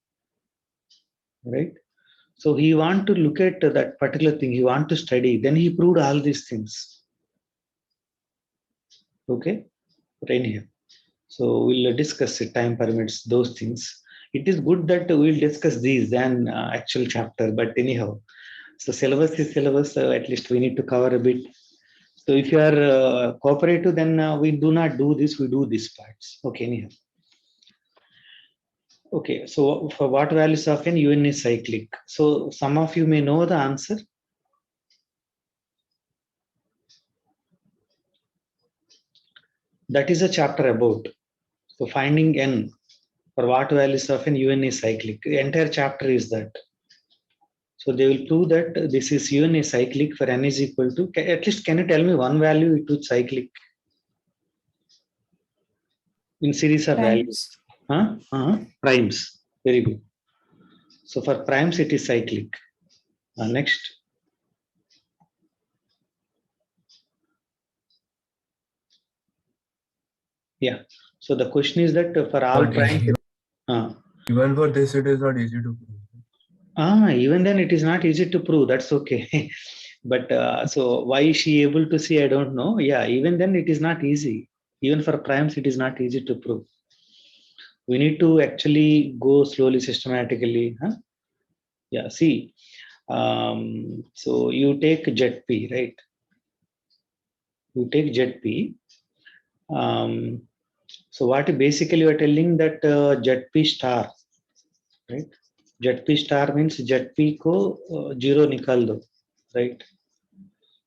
Speaker 1: right? So he want to look at that particular thing, he want to study, then he proved all these things. Okay, but anyhow, so we'll discuss it, time permits, those things. It is good that we'll discuss these than actual chapter, but anyhow, so syllabus is syllabus, at least we need to cover a bit. So if you are cooperative, then we do not do this, we do these parts. Okay, anyhow. Okay, so for what values of n, un is cyclic. So some of you may know the answer. That is a chapter about. So finding n for what values of n, un is cyclic. The entire chapter is that. So they will prove that this is UN is cyclic for n is equal to, at least can you tell me one value it is cyclic in series of values?
Speaker 5: Primes.
Speaker 1: Primes. Very good. So for primes it is cyclic. Next. Yeah. So the question is that for all
Speaker 3: But
Speaker 1: primes.
Speaker 3: even for this, it is not easy to prove.
Speaker 1: Even then it is not easy to prove. That's okay. But so why is she able to see? I don't know. Yeah, even then it is not easy. Even for primes, it is not easy to prove. We need to actually go slowly, systematically. Yeah, see. So you take jet P, right? You take jet P. So what basically you are telling that jet P star, right? Jet P star means jet P ko zero nikal do, right?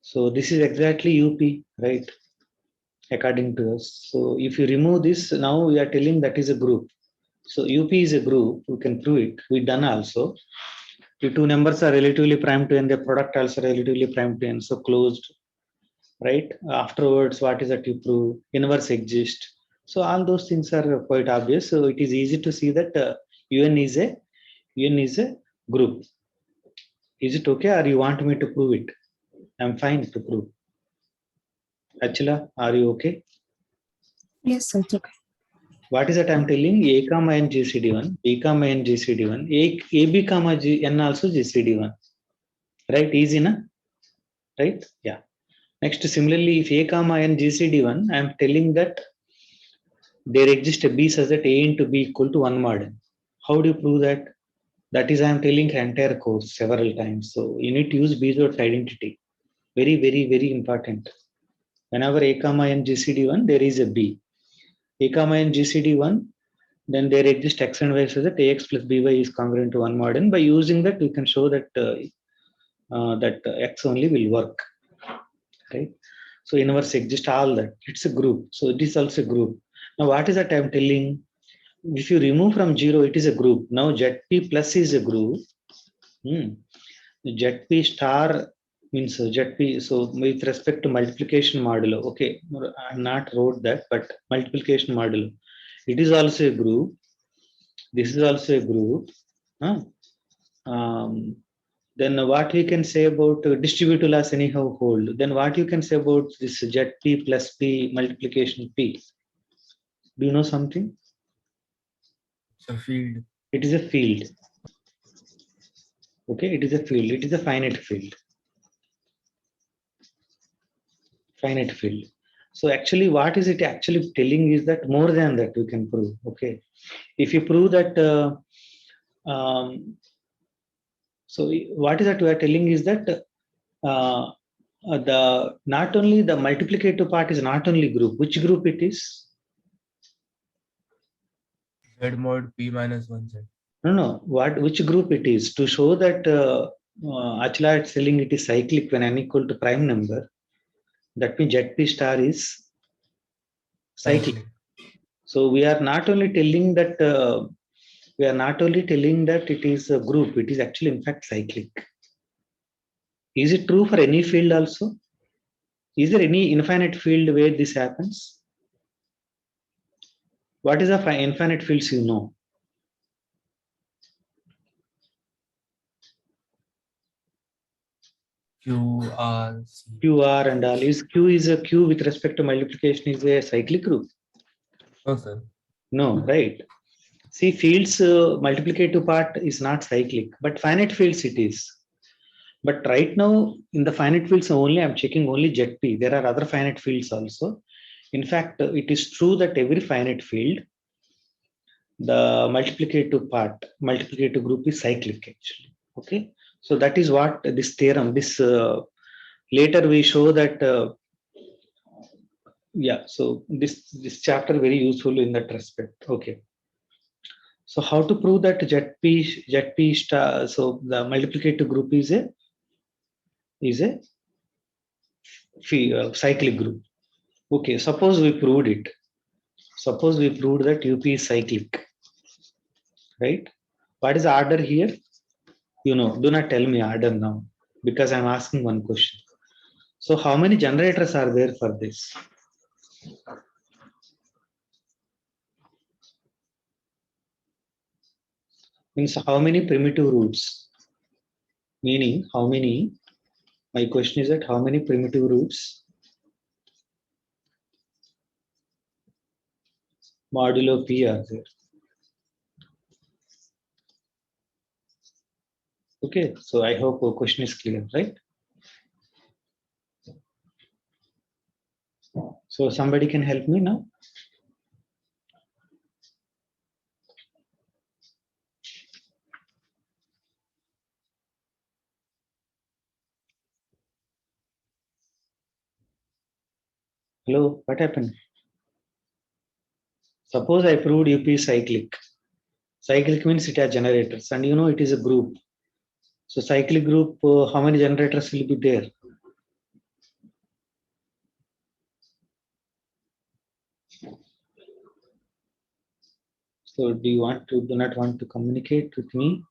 Speaker 1: So this is exactly UP, right? According to us. So if you remove this, now we are telling that is a group. So UP is a group, we can prove it. We done also. The two numbers are relatively prime to n, the product also relatively prime to n, so closed, right? Afterwards, what is that you prove? Inverse exist. So all those things are quite obvious. So it is easy to see that UN is a group. Is it okay, or you want me to prove it? I'm fine to prove. Achila, are you okay?
Speaker 5: Yes, sir, it's okay.
Speaker 1: What is that I'm telling? A comma n GCD1, B comma n GCD1, AB comma n also GCD1. Right? Easy, na? Right? Yeah. Next, similarly, if A comma n GCD1, I'm telling that there exists a B such that A into B equal to 1 mod n. How do you prove that? That is, I'm telling entire course several times. So you need to use Bezoart's identity. Very, very, very important. Whenever A comma n GCD1, there is a B. A comma n GCD1, then there exists x and y so that ax plus by is congruent to 1 mod n. By using that, we can show that x only will work, right? So inverse exists, all that. It's a group. So it is also a group. Now what is that I'm telling? If you remove from 0, it is a group. Now ZP plus is a group. ZP star means ZP. So with respect to multiplication modulo, okay, I'm not wrote that, but multiplication modulo, it is also a group. This is also a group. Then what we can say about distributive loss anyhow hold. Then what you can say about this ZP plus P multiplication P? Do you know something?
Speaker 3: It's a field.
Speaker 1: It is a field. Okay, it is a field. It is a finite field. Finite field. So actually, what is it actually telling is that more than that we can prove. Okay, if you prove that. So what is that we are telling is that the not only the multiplicative part is not only group. Which group it is?
Speaker 3: Z mod P minus 1Z.
Speaker 1: No. Which group it is? To show that Achla is telling it is cyclic when n equal to prime number. That means ZP star is cyclic. So we are not only telling that it is a group. It is actually in fact cyclic. Is it true for any field also? Is there any infinite field where this happens? What is the infinite fields you know?
Speaker 3: Q, R, C.
Speaker 1: Q, R and all. Q is a Q with respect to multiplication is a cyclic group?
Speaker 3: No, sir.
Speaker 1: No, right? See, fields multiplicative part is not cyclic, but finite fields it is. But right now in the finite fields only, I'm checking only ZP. There are other finite fields also. In fact, it is true that every finite field, the multiplicative group is cyclic actually. Okay, so that is what this theorem. This later we show that. Yeah, so this chapter very useful in that respect. Okay. So how to prove that ZP star? So the multiplicative group is a cyclic group. Okay, suppose we proved it. Suppose we proved that UP is cyclic, right? What is the order here? You know, do not tell me order now because I'm asking one question. So how many generators are there for this? Means how many primitive roots? Meaning how many, my question is that how many primitive roots modulo P are there? Okay, so I hope the question is clear, right? So somebody can help me now? Hello, what happened? Suppose I proved UP is cyclic. Cyclic means it has generators, and you know it is a group. So cyclic group, how many generators will be there? So do not want to communicate with me?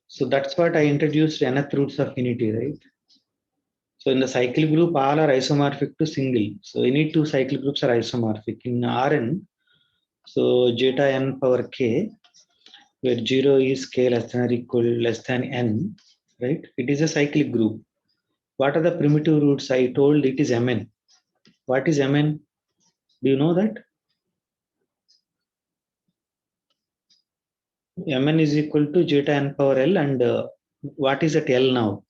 Speaker 1: So that's what I introduced nth roots of unity, right? So in the cyclic group, all are isomorphic to single. So any two cyclic groups are isomorphic. In Rn, so zeta n power k, where 0 is k less than or equal less than n, right? It is a cyclic group. What are the primitive roots? I told it is Mn. What is Mn? Do you know that? Mn is equal to zeta n power L, and what is at L now?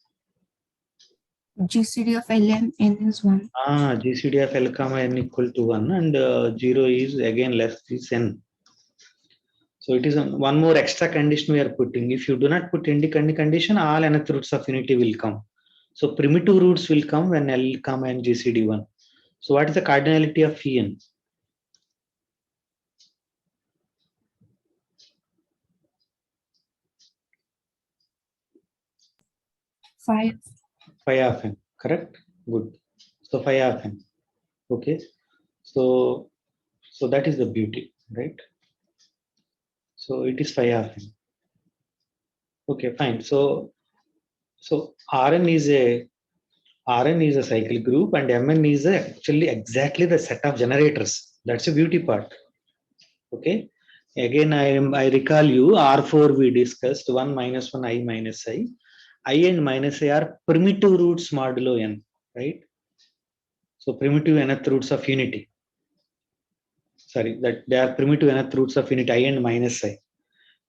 Speaker 5: GCD of Ln n is 1.
Speaker 1: GCD of L comma n equal to 1, and 0 is again less is n. So it is one more extra condition we are putting. If you do not put any condition, all nth roots of unity will come. So primitive roots will come when L comma and GCD 1. So what is the cardinality of En?
Speaker 5: 5.
Speaker 1: Phi of n, correct? Good. So phi of n. Okay. So that is the beauty, right? So it is phi of n. Okay, fine. So Rn is a cycle group, and Mn is actually exactly the set of generators. That's the beauty part. Okay. Again, I recall you R4 we discussed 1 minus 1 I minus I. I and minus I are primitive roots modulo n, right? So primitive nth roots of unity. Sorry, that they are primitive nth roots of unity I and minus I.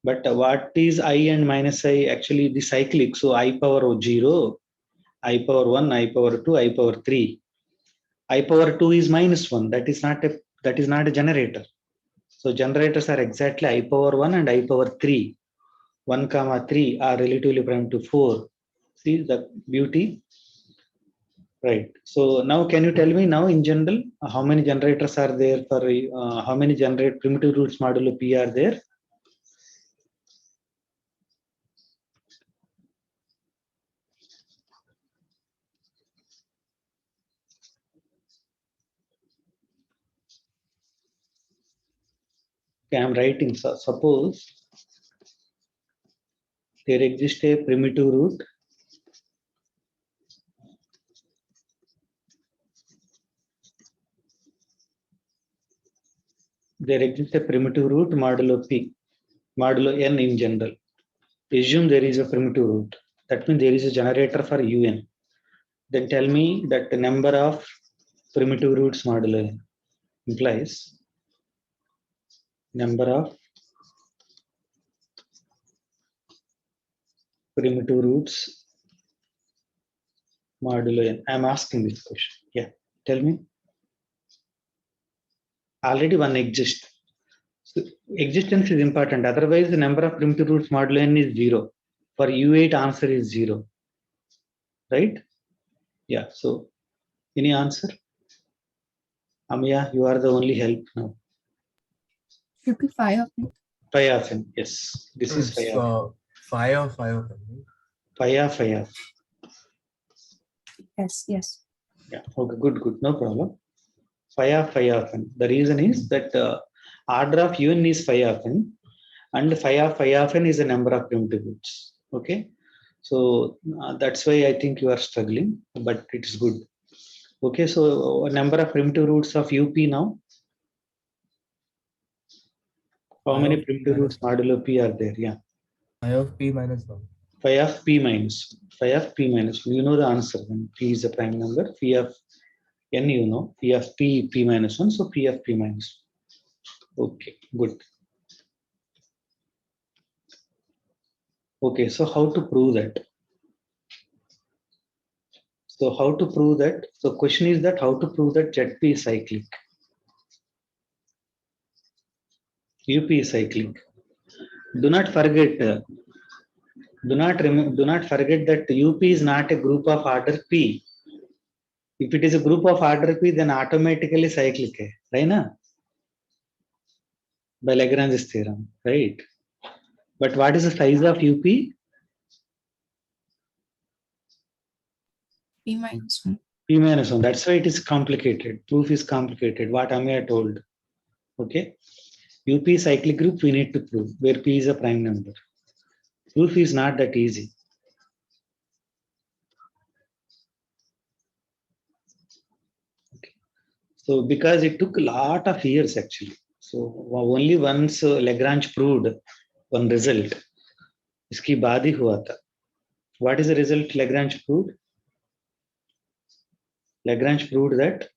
Speaker 1: But what is I and minus I? Actually, the cyclic. So I power 0, I power 1, I power 2, I power 3. I power 2 is minus 1. That is not a generator. So generators are exactly I power 1 and I power 3. 1 comma 3 are relatively prime to 4. See the beauty? Right. So now can you tell me now in general how many generators are there for how many primitive roots modulo P are there? Okay, I'm writing. So suppose there exists a primitive root modulo P, modulo n in general. Assume there is a primitive root. That means there is a generator for Un. Then tell me that the number of primitive roots modulo n implies number of primitive roots modulo n. I'm asking this question. Yeah, tell me. Already one exists. So existence is important. Otherwise, the number of primitive roots modulo n is 0. For U8, answer is 0. Right? Yeah. So, any answer? Amya, you are the only help now.
Speaker 5: Should be 5 of n.
Speaker 1: Phi of n. Yes. This is phi of n.
Speaker 3: Phi of n.
Speaker 1: Phi of.
Speaker 5: Yes, yes.
Speaker 1: Yeah. Okay. Good. No problem. Phi of n. The reason is that order of un is phi of n, and phi of n is the number of primitive roots. Okay, so that's why I think you are struggling, but it's good. Okay, so number of primitive roots of up now. How many primitive roots modulo p are there? Yeah,
Speaker 3: phi of p minus 1.
Speaker 1: phi of p minus 1. You know the answer. When p is a prime number, phi of n, you know, phi of p minus 1, so p of p minus 1. Okay, good. Okay, so how to prove that? So how to prove that? So question is that how to prove that ZP is cyclic? UP is cyclic. Do not forget. Do not forget that UP is not a group of order P. If it is a group of order P, then automatically cyclic hai, right? Na? By Lagrange's theorem, right? But what is the size of UP?
Speaker 5: P minus 1.
Speaker 1: P minus 1. That's why it is complicated. Proof is complicated. What Amaya told. Okay. UP cyclic group we need to prove where P is a prime number. Proof is not that easy. Okay. So because it took a lot of years actually. So only once Lagrange proved one result. इसकी बाद ही हुआ था. What is the result Lagrange proved? Lagrange proved that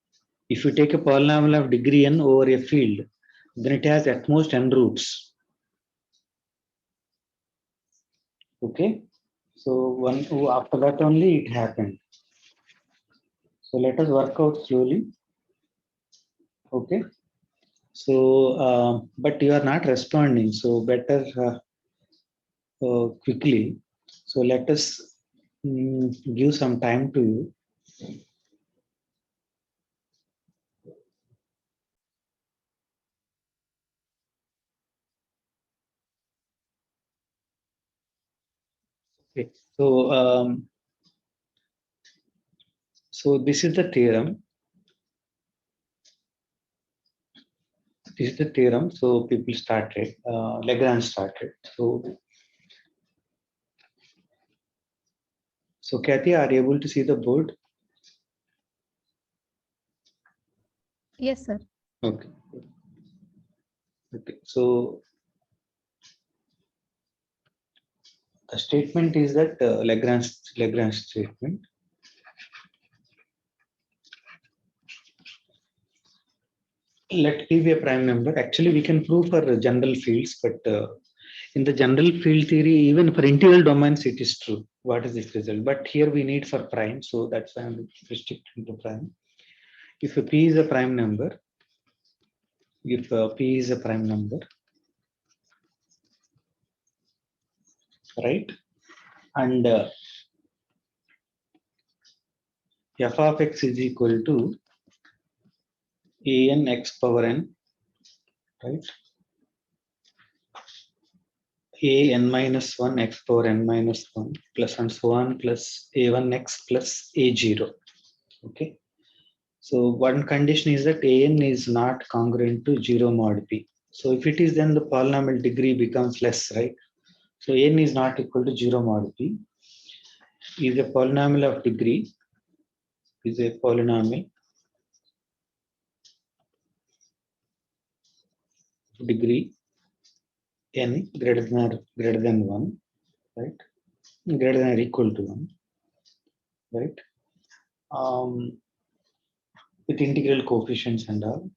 Speaker 1: if you take a polynomial of degree n over a field, then it has at most n roots. Okay, so after that only it happened. So let us work out slowly. Okay, so but you are not responding, so better quickly. So let us give some time to you. Okay, so this is the theorem. This is the theorem. So people started, Lagrange started. So Kathy, are you able to see the board?
Speaker 6: Yes, sir.
Speaker 1: Okay. Okay. So the statement is that Lagrange statement. Let P be a prime number. Actually, we can prove for general fields, but in the general field theory, even for integral domains, it is true. What is this result? But here we need for prime, so that's why I'm restricting to prime. If P is a prime number, right, and f of x is equal to an x power n, right? an minus 1 x power n minus 1 plus and so on plus a1x plus a0. Okay. So one condition is that an is not congruent to 0 mod p. So if it is, then the polynomial degree becomes less, right? So n is not equal to 0 mod p. Is a polynomial of degree. Is a polynomial degree n greater than 1, right? Greater than or equal to 1, right? With integral coefficients and all,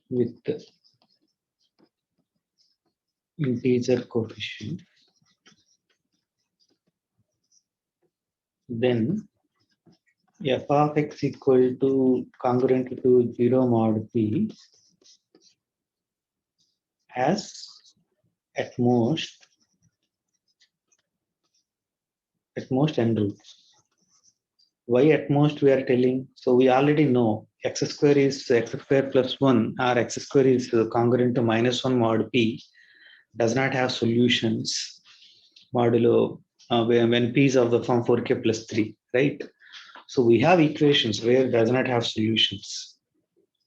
Speaker 1: with integer coefficient, then f of x equal to congruent to 0 mod p has at most n roots. Why at most we are telling? So we already know x square is x square plus 1 or x square is congruent to minus 1 mod p does not have solutions modulo when p is of the form 4k plus 3, right? So we have equations where it does not have solutions.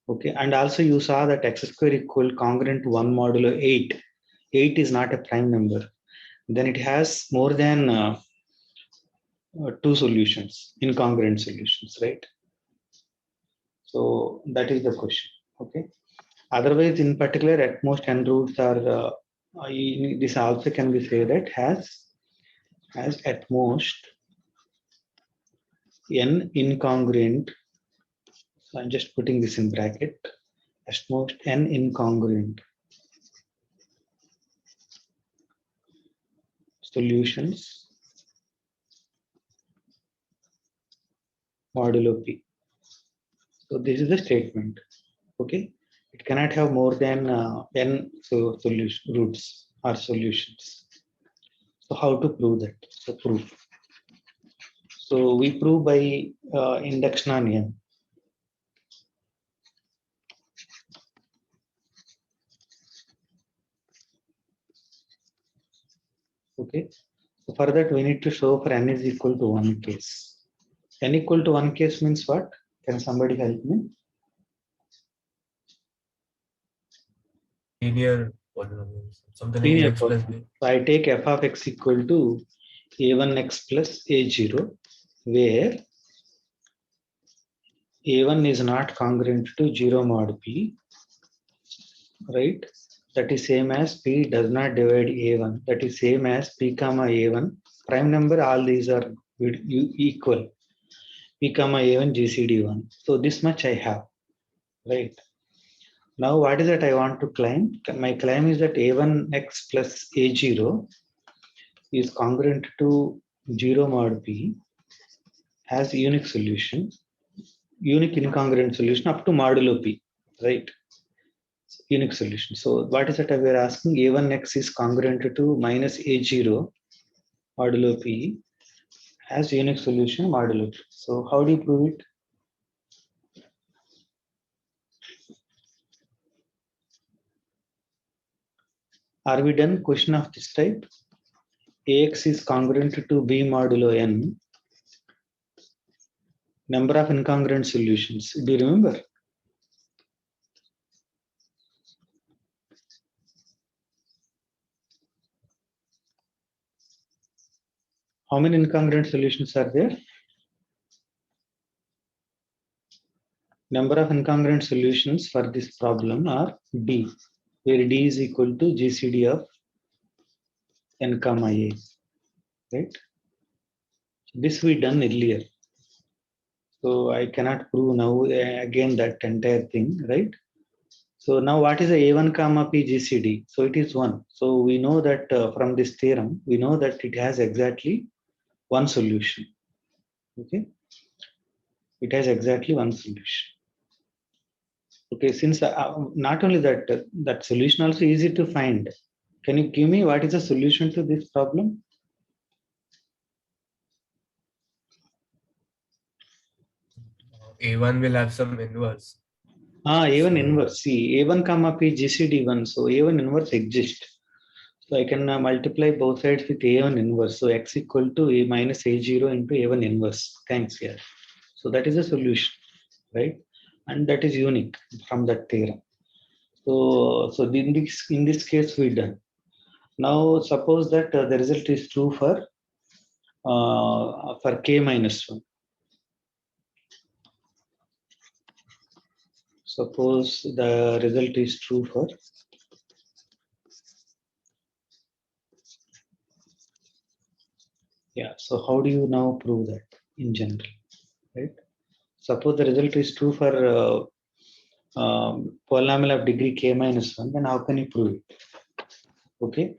Speaker 1: Okay, and also you saw that x square equal congruent to 1 modulo 8. 8 is not a prime number. Then it has more than two solutions, incongruent solutions, right? So that is the question. Okay. Otherwise, in particular, at most n roots are this also can be said that has at most n incongruent. So I'm just putting this in bracket. At most n incongruent solutions modulo p. So this is the statement. Okay, it cannot have more than n solution roots or solutions. So how to prove that? So proof. So we prove by induction on n. Okay. So for that we need to show for n is equal to 1 case. N equal to 1 case means what? Can somebody help me?
Speaker 3: Linear polynomials, something like
Speaker 1: Linear
Speaker 3: ax plus b.
Speaker 1: So I take f of x equal to a1x plus a0, where a1 is not congruent to 0 mod p, right? That is same as p does not divide a1. That is same as p comma a1. Prime number, all these are equal. P comma a1 GCD1. So this much I have, right? Now what is that I want to claim? My claim is that a1x plus a0 is congruent to 0 mod p, has unique solution, unique incongruent solution up to modulo p, right? Unique solution. So what is that we are asking? A1x is congruent to minus a0 modulo p, has unique solution modulo p. So how do you prove it? Are we done? Question of this type. Ax is congruent to b modulo n. Number of incongruent solutions. Do you remember? How many incongruent solutions are there? Number of incongruent solutions for this problem are d, where d is equal to GCD of n comma a, right? This we done earlier. So I cannot prove now again that entire thing, right? So now what is the a1 comma p GCD? So it is 1. So we know that from this theorem, we know that it has exactly one solution. Okay, it has exactly one solution. Okay, since not only that, that solution also easy to find. Can you give me what is the solution to this problem?
Speaker 3: A1 will have some inverse.
Speaker 1: A1
Speaker 3: So-
Speaker 1: inverse. See, a1 comma p GCD1. So a1 inverse exists. So I can multiply both sides with a1 inverse. So x equal to a minus a0 into a1 inverse. Thanks here. So that is the solution, right? And that is unique from that theorem. So in this case we done. Now suppose that the result is true for k minus 1. Suppose the result is true for so how do you now prove that in general, right? Suppose the result is true for polynomial of degree k minus 1, then how can you prove it? Okay.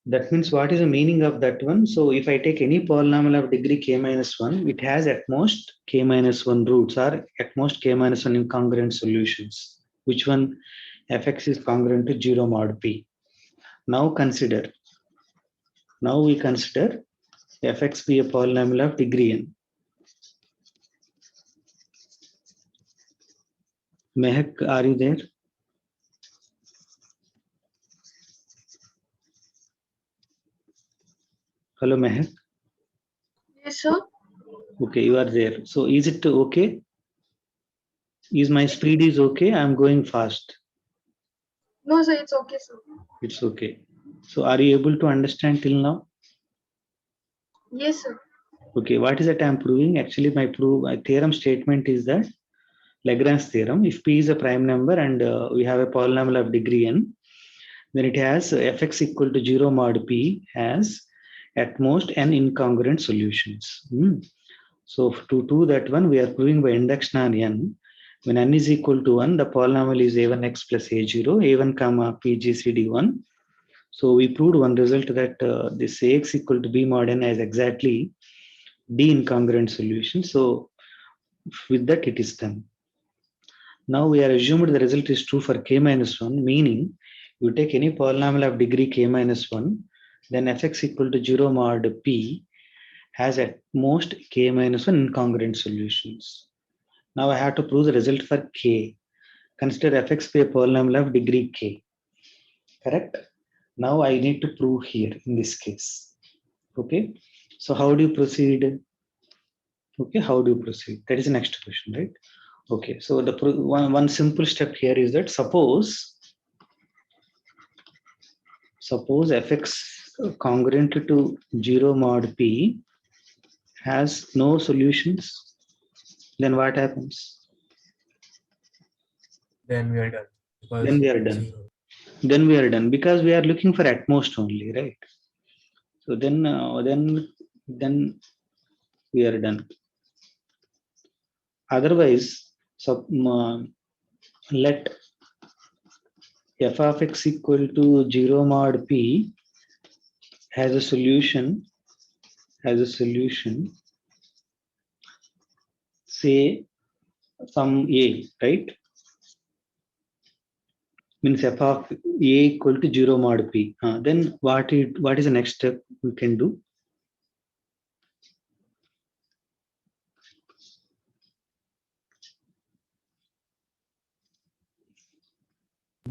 Speaker 1: That means what is the meaning of that one? So if I take any polynomial of degree k minus 1, it has at most k minus 1 roots or at most k minus 1 incongruent solutions. Which one? Fx is congruent to 0 mod p. Now we consider fx be a polynomial of degree n. Mehak, are you there? Hello, Mehak.
Speaker 2: Yes, sir.
Speaker 1: Okay, you are there. So is it okay? Is my speed is okay? I'm going fast.
Speaker 2: No, sir, it's okay, sir.
Speaker 1: It's okay. So are you able to understand till now?
Speaker 2: Yes, sir.
Speaker 1: Okay, what is that I'm proving? Actually, my theorem statement is that Lagrange theorem. If P is a prime number and we have a polynomial of degree n, then it has fx equal to 0 mod P has at most n incongruent solutions. So to do that one, we are proving by induction on n. When n is equal to 1, the polynomial is a1x plus a0, a1 comma pgcd1. So we proved one result that this ax equal to b mod n has exactly d incongruent solution. So with that it is done. Now we are assumed the result is true for k minus 1, meaning you take any polynomial of degree k minus 1, then fx equal to 0 mod p has at most k minus 1 incongruent solutions. Now I have to prove the result for k. Consider fx be a polynomial of degree k. Correct? Now I need to prove here in this case. Okay. So how do you proceed? Okay, how do you proceed? That is the next question, right? Okay, so the one simple step here is that suppose fx congruent to 0 mod p has no solutions, then what happens?
Speaker 3: Then we are done. Because
Speaker 1: Then we are done.
Speaker 3: zero.
Speaker 1: Then we are done because we are looking for at most only, right? So then we are done. Otherwise, so let f of x equal to 0 mod p has a solution, say some a, right? Means f of a equal to 0 mod p. Then what is the next step we can do?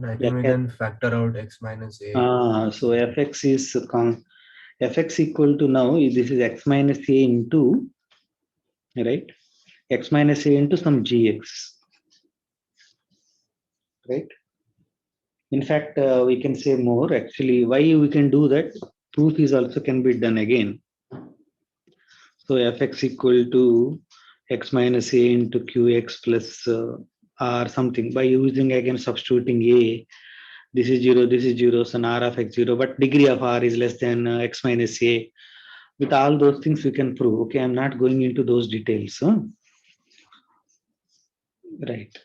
Speaker 3: I think we can factor out x minus a.
Speaker 1: So fx is fx equal to, now this is x minus a into, right? X minus a into some gx, right? In fact, we can say more. Actually, why we can do that? Proof is also can be done again. So fx equal to x minus a into qx plus r something by using again substituting a. This is 0, this is 0, so r of x 0, but degree of r is less than x minus a. With all those things we can prove. Okay, I'm not going into those details. Right.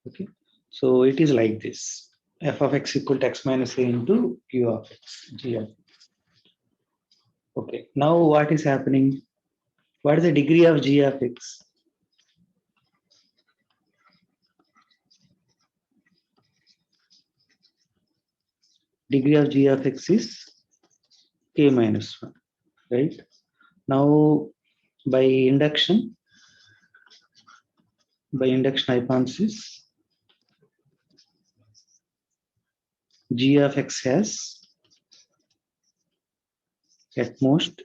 Speaker 1: Okay. So it is like this. F of x equal to x minus a into q of x, g of x. Okay. Now what is happening? What is the degree of g of x? Degree of g of x is k minus 1, right? Now by induction hypothesis, g of x has at most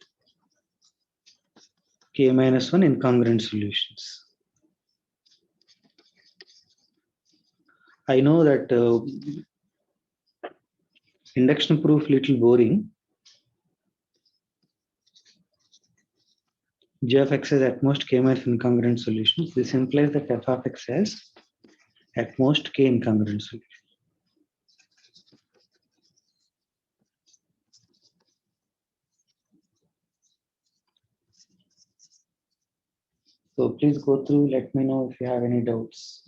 Speaker 1: k minus 1 incongruent solutions. I know that induction proof little boring. G of x has at most k minus incongruent solutions. This implies that f of x has at most k incongruent solutions. So please go through, let me know if you have any doubts.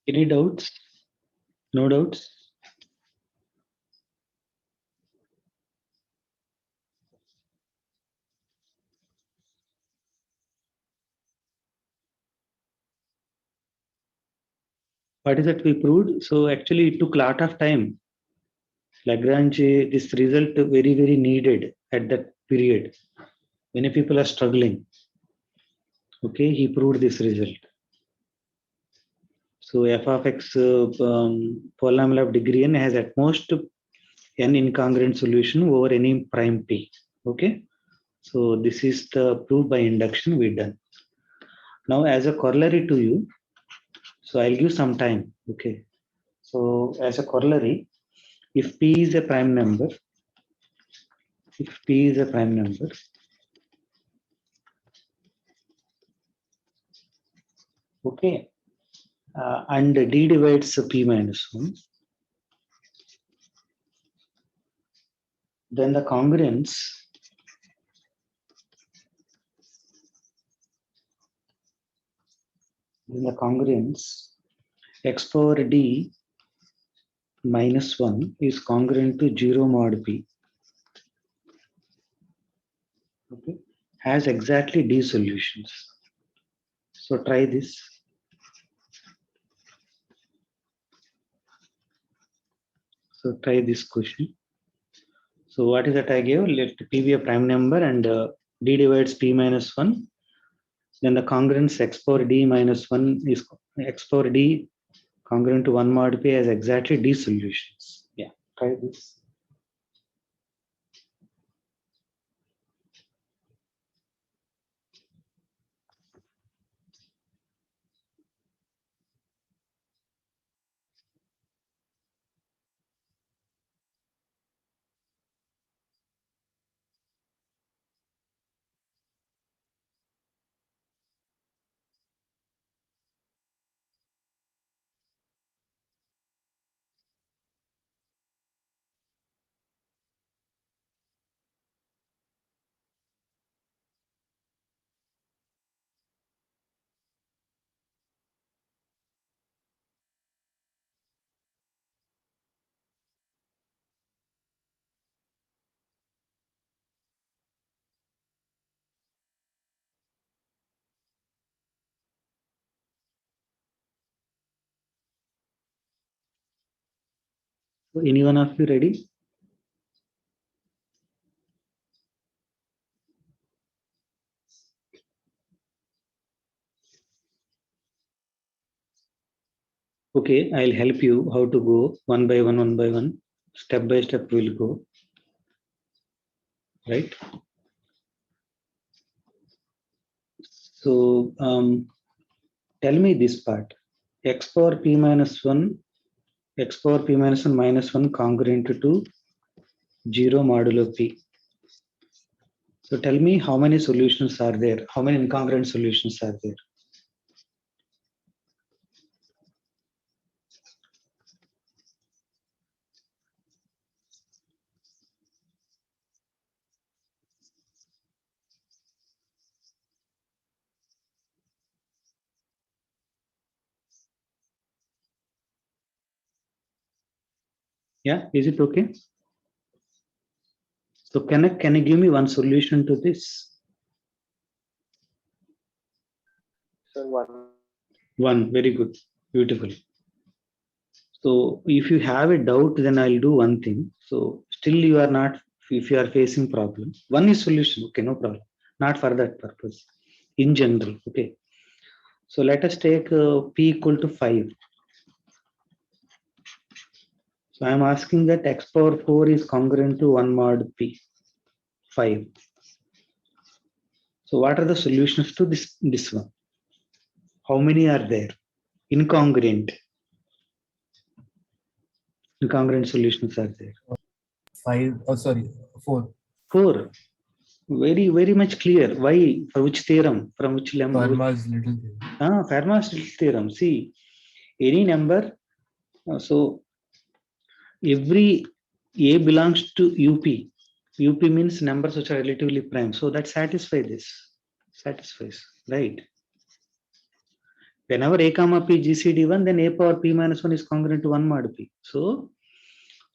Speaker 1: Any doubts? No doubts? What is that we proved? So actually it took a lot of time. Lagrange, this result very, very needed at that period. Many people are struggling. Okay, he proved this result. So f of x polynomial of degree n has at most n incongruent solution over any prime p. Okay, so this is the proof by induction we done. Now as a corollary to you, so I'll give some time. Okay, so as a corollary, if p is a prime number, okay, and d divides p minus 1, then the congruence x power d minus 1 is congruent to 0 mod p. Okay, has exactly d solutions. So try this. So try this question. So what is that I gave? Let p be a prime number and d divides p minus 1. Then the congruence x power d minus 1 is x power d congruent to 1 mod p has exactly d solutions. Yeah, try this. So any one of you ready? Okay, I'll help you how to go one by one, step by step we'll go, right? So tell me this part, x power p minus 1 minus 1 congruent to 0 modulo p. So tell me how many solutions are there, how many incongruent solutions are there? Yeah, is it okay? So can you give me one solution to this?
Speaker 4: So one.
Speaker 1: One, very good, beautiful. So if you have a doubt, then I'll do one thing. So still you are not, if you are facing problem, one is solution, okay, no problem. Not for that purpose, in general, okay. So let us take p equal to 5. So I'm asking that x power 4 is congruent to 1 mod p, 5. So what are the solutions to this one? How many are there? Incongruent solutions are there.
Speaker 3: 5, oh sorry, 4.
Speaker 1: 4. Very, very much clear. Why? For which theorem? From which lemma?
Speaker 3: Fermat's little theorem.
Speaker 1: Fermat's little theorem. See, any number. So every a belongs to UP. UP means numbers which are relatively prime. So that satisfies this. Satisfies, right? Whenever a comma p GCD1, then a power p minus 1 is congruent to 1 mod p. So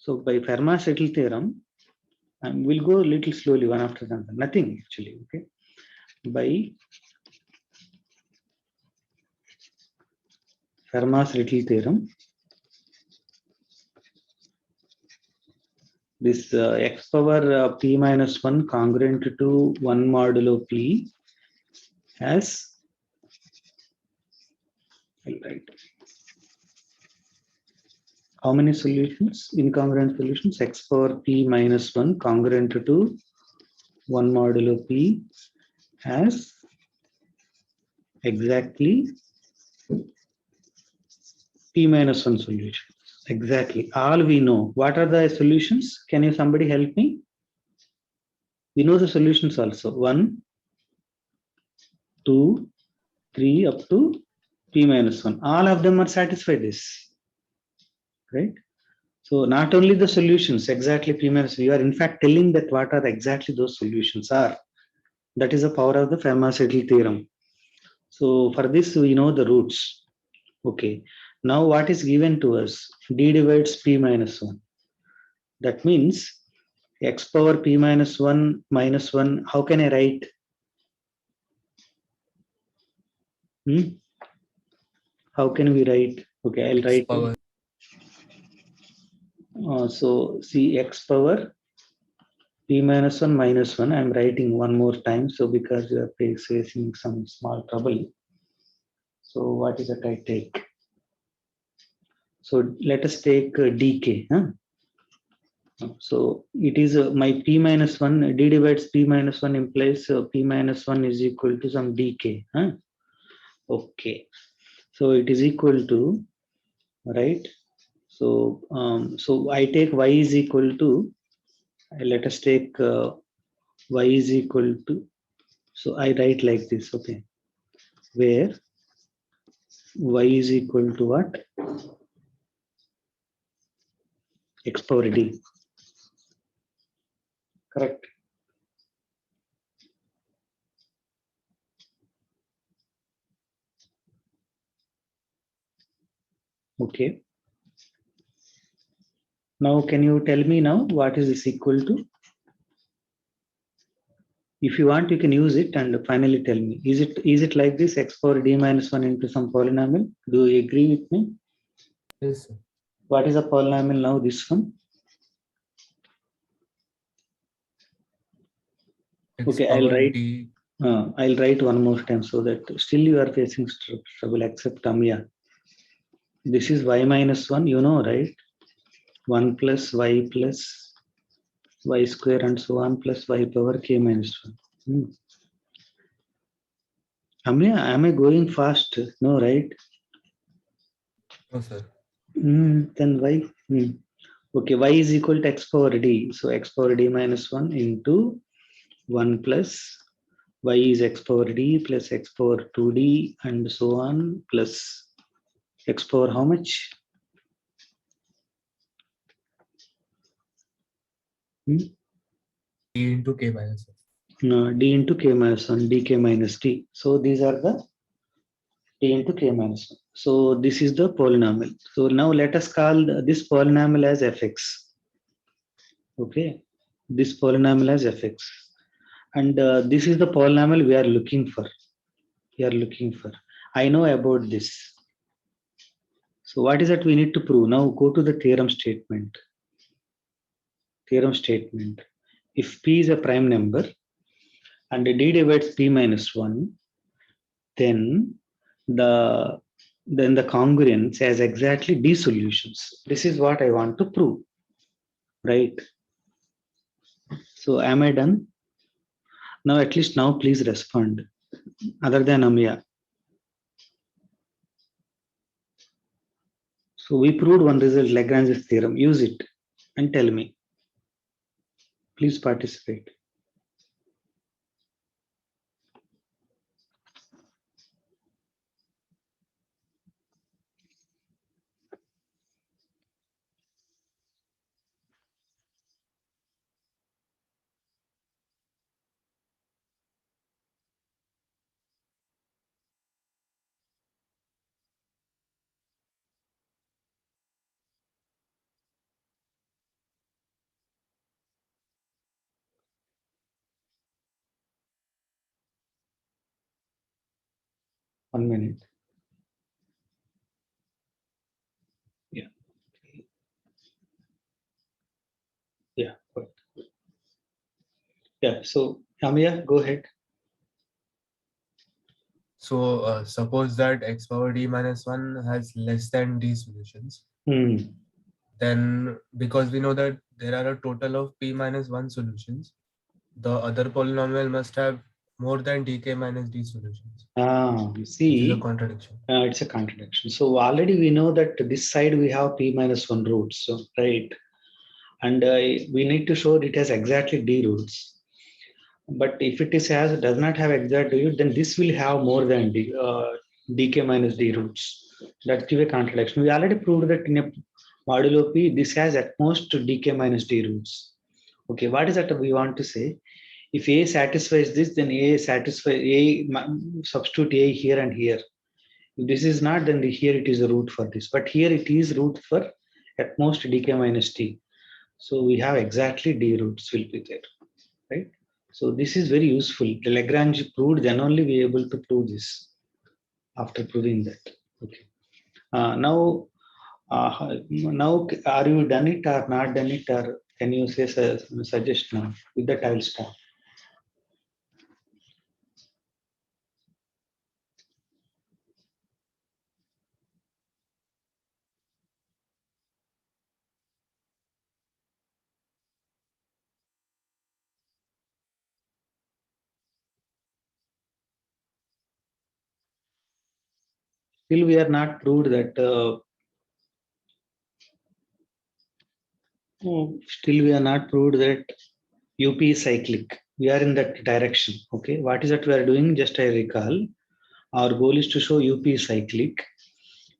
Speaker 1: by Fermat's-Little theorem, and we'll go a little slowly one after another. Nothing actually. Okay. By Fermat's-Little theorem, this x power p minus 1 congruent to 1 modulo p has, I'll write, how many solutions? Incongruent solutions. X power p minus 1 congruent to 1 modulo p has exactly p minus 1 solutions. Exactly. All we know. What are the solutions? Can you somebody help me? We know the solutions also. 1, 2, 3 up to p minus 1. All of them are satisfied this. Right? So not only the solutions, exactly p minus, we are in fact telling that what are exactly those solutions are. That is the power of the Fermat's-Little theorem. So for this, we know the roots. Okay. Now what is given to us? D divides p minus 1. That means x power p minus 1 minus 1. How can I write? How can we write? Okay, I'll write.
Speaker 3: Power.
Speaker 1: So see x power p minus 1 minus 1. I'm writing one more time. So because you are facing some small trouble. So what is that I take? So let us take dk. So it is my p minus 1, d divides p minus 1 implies p minus 1 is equal to some dk. Okay. So it is equal to, right? So so I take y is equal to, let us take y is equal to, so I write like this, okay, where y is equal to what? X power d. Correct. Okay. Now can you tell me now what is this equal to? If you want, you can use it and finally tell me. Is it like this, x power d minus 1 into some polynomial? Do you agree with me?
Speaker 3: Yes, sir.
Speaker 1: What is a polynomial now, this one? Okay, I'll write one more time so that still you are facing trouble except Amya. This is y minus 1, you know, right? 1 plus y square and so on plus y power k minus 1. Amya, am I going fast? No, right?
Speaker 3: No, sir.
Speaker 1: Then why? Okay, y is equal to x power d. So x power d minus 1 into 1 plus y is x power d plus x power 2d and so on plus x power how much?
Speaker 3: D into k minus 1.
Speaker 1: No, d into k minus 1, dk minus t. So these are the d into k minus 1. So this is the polynomial. So now let us call this polynomial as fx. Okay, this polynomial as fx. And this is the polynomial we are looking for. I know about this. So what is that we need to prove? Now go to the theorem statement. If p is a prime number and d divides p minus 1, then the congruence has exactly d solutions. This is what I want to prove, right? So am I done? Now at least now please respond. Other than Amya. So we proved one result, Lagrange's theorem. Use it and tell me. Please participate. 1 minute. Yeah. Yeah. Good. Yeah. So Amiya, go ahead.
Speaker 3: So suppose that x power d minus 1 has less than d solutions. Then because we know that there are a total of p minus 1 solutions, the other polynomial must have more than dk minus d solutions.
Speaker 1: You
Speaker 3: Which is a
Speaker 1: see,
Speaker 3: contradiction.
Speaker 1: it's a contradiction. So already we know that this side we have p minus 1 roots, so, right? And we need to show it has exactly d roots. But if it does not have exact d root, then this will have more than dk minus d roots. That gives a contradiction. We already proved that in a modulo p, this has at most dk minus d roots. Okay, what is that we want to say? If A satisfies this, then substitute A here and here. If this is not, then here it is a root for this. But here it is root for at most dk minus t. So we have exactly d roots will be there, right? So this is very useful. The Lagrange proved, then only we able to prove this after proving that. Okay. Now are you done it or not done it, or can you say suggest now? With that I will stop. Still we are not proved that still we are not proved that UP is cyclic. We are in that direction. Okay, what is that we are doing? Just I recall. Our goal is to show UP is cyclic.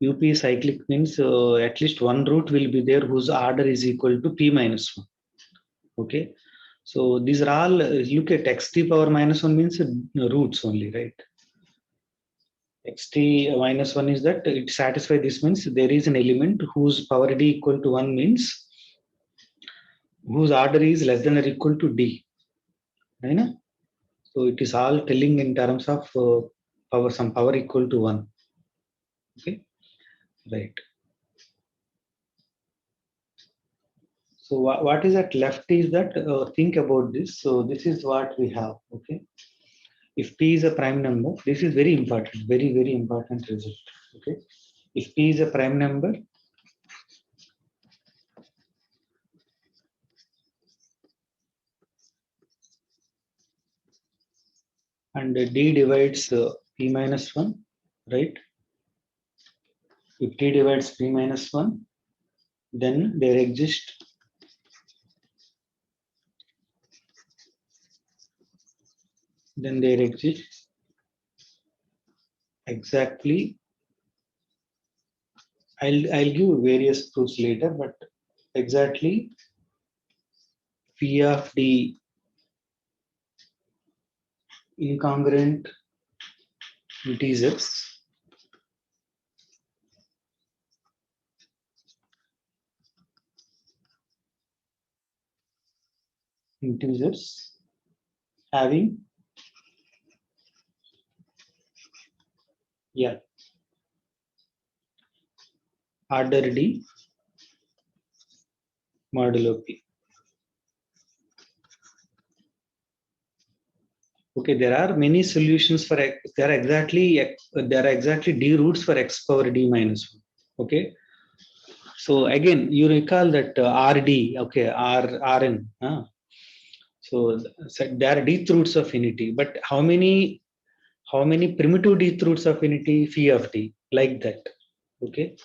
Speaker 1: UP is cyclic means at least one root will be there whose order is equal to p minus 1. Okay, so these are all, look at xt power minus 1 means roots only, right? Xt minus 1 is that it satisfies this, means there is an element whose power d equal to 1 means whose order is less than or equal to d. Right? So it is all telling in terms of some power equal to 1. Okay, right. So what is that left is that think about this. So this is what we have. Okay, if p is a prime number, this is very important, very important result. Okay, if p is a prime number, and d divides p minus 1, right? If d divides p minus 1, then there exists exactly. I'll give various proofs later, but exactly p of d incongruent integers having order d modulo p. Okay, there are many solutions for x. There are exactly d roots for x power d minus 1. Okay, so again you recall that rd, okay, rn. So there are d roots of unity, but how many primitive d roots of unity? Phi of d, like that. Okay,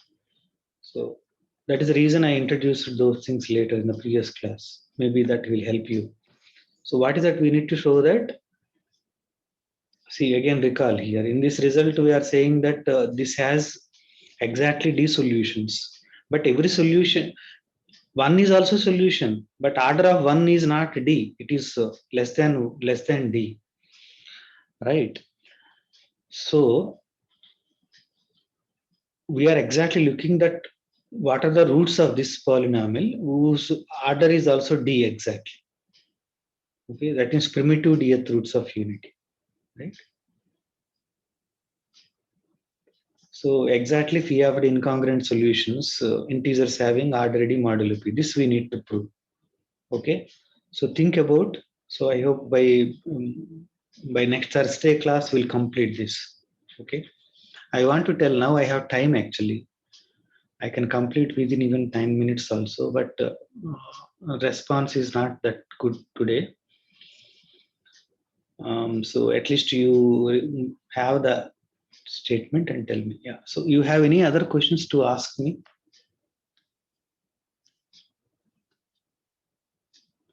Speaker 1: so that is the reason I introduced those things later in the previous class. Maybe that will help you. So what is that we need to show that? See, again recall here in this result we are saying that this has exactly d solutions, but every solution, one is also solution, but order of one is not d, it is less than d, right? So we are exactly looking at what are the roots of this polynomial whose order is also d exactly. Okay, that is primitive dth roots of unity, right? So exactly P-having incongruent solutions, integers having odd-ready modulo P. This we need to prove. Okay. So think about. So I hope by next Thursday class we'll complete this. Okay. I want to tell now I have time actually. I can complete within even 9 minutes also, but response is not that good today. So at least you have the statement and tell me. Yeah. So you have any other questions to ask me?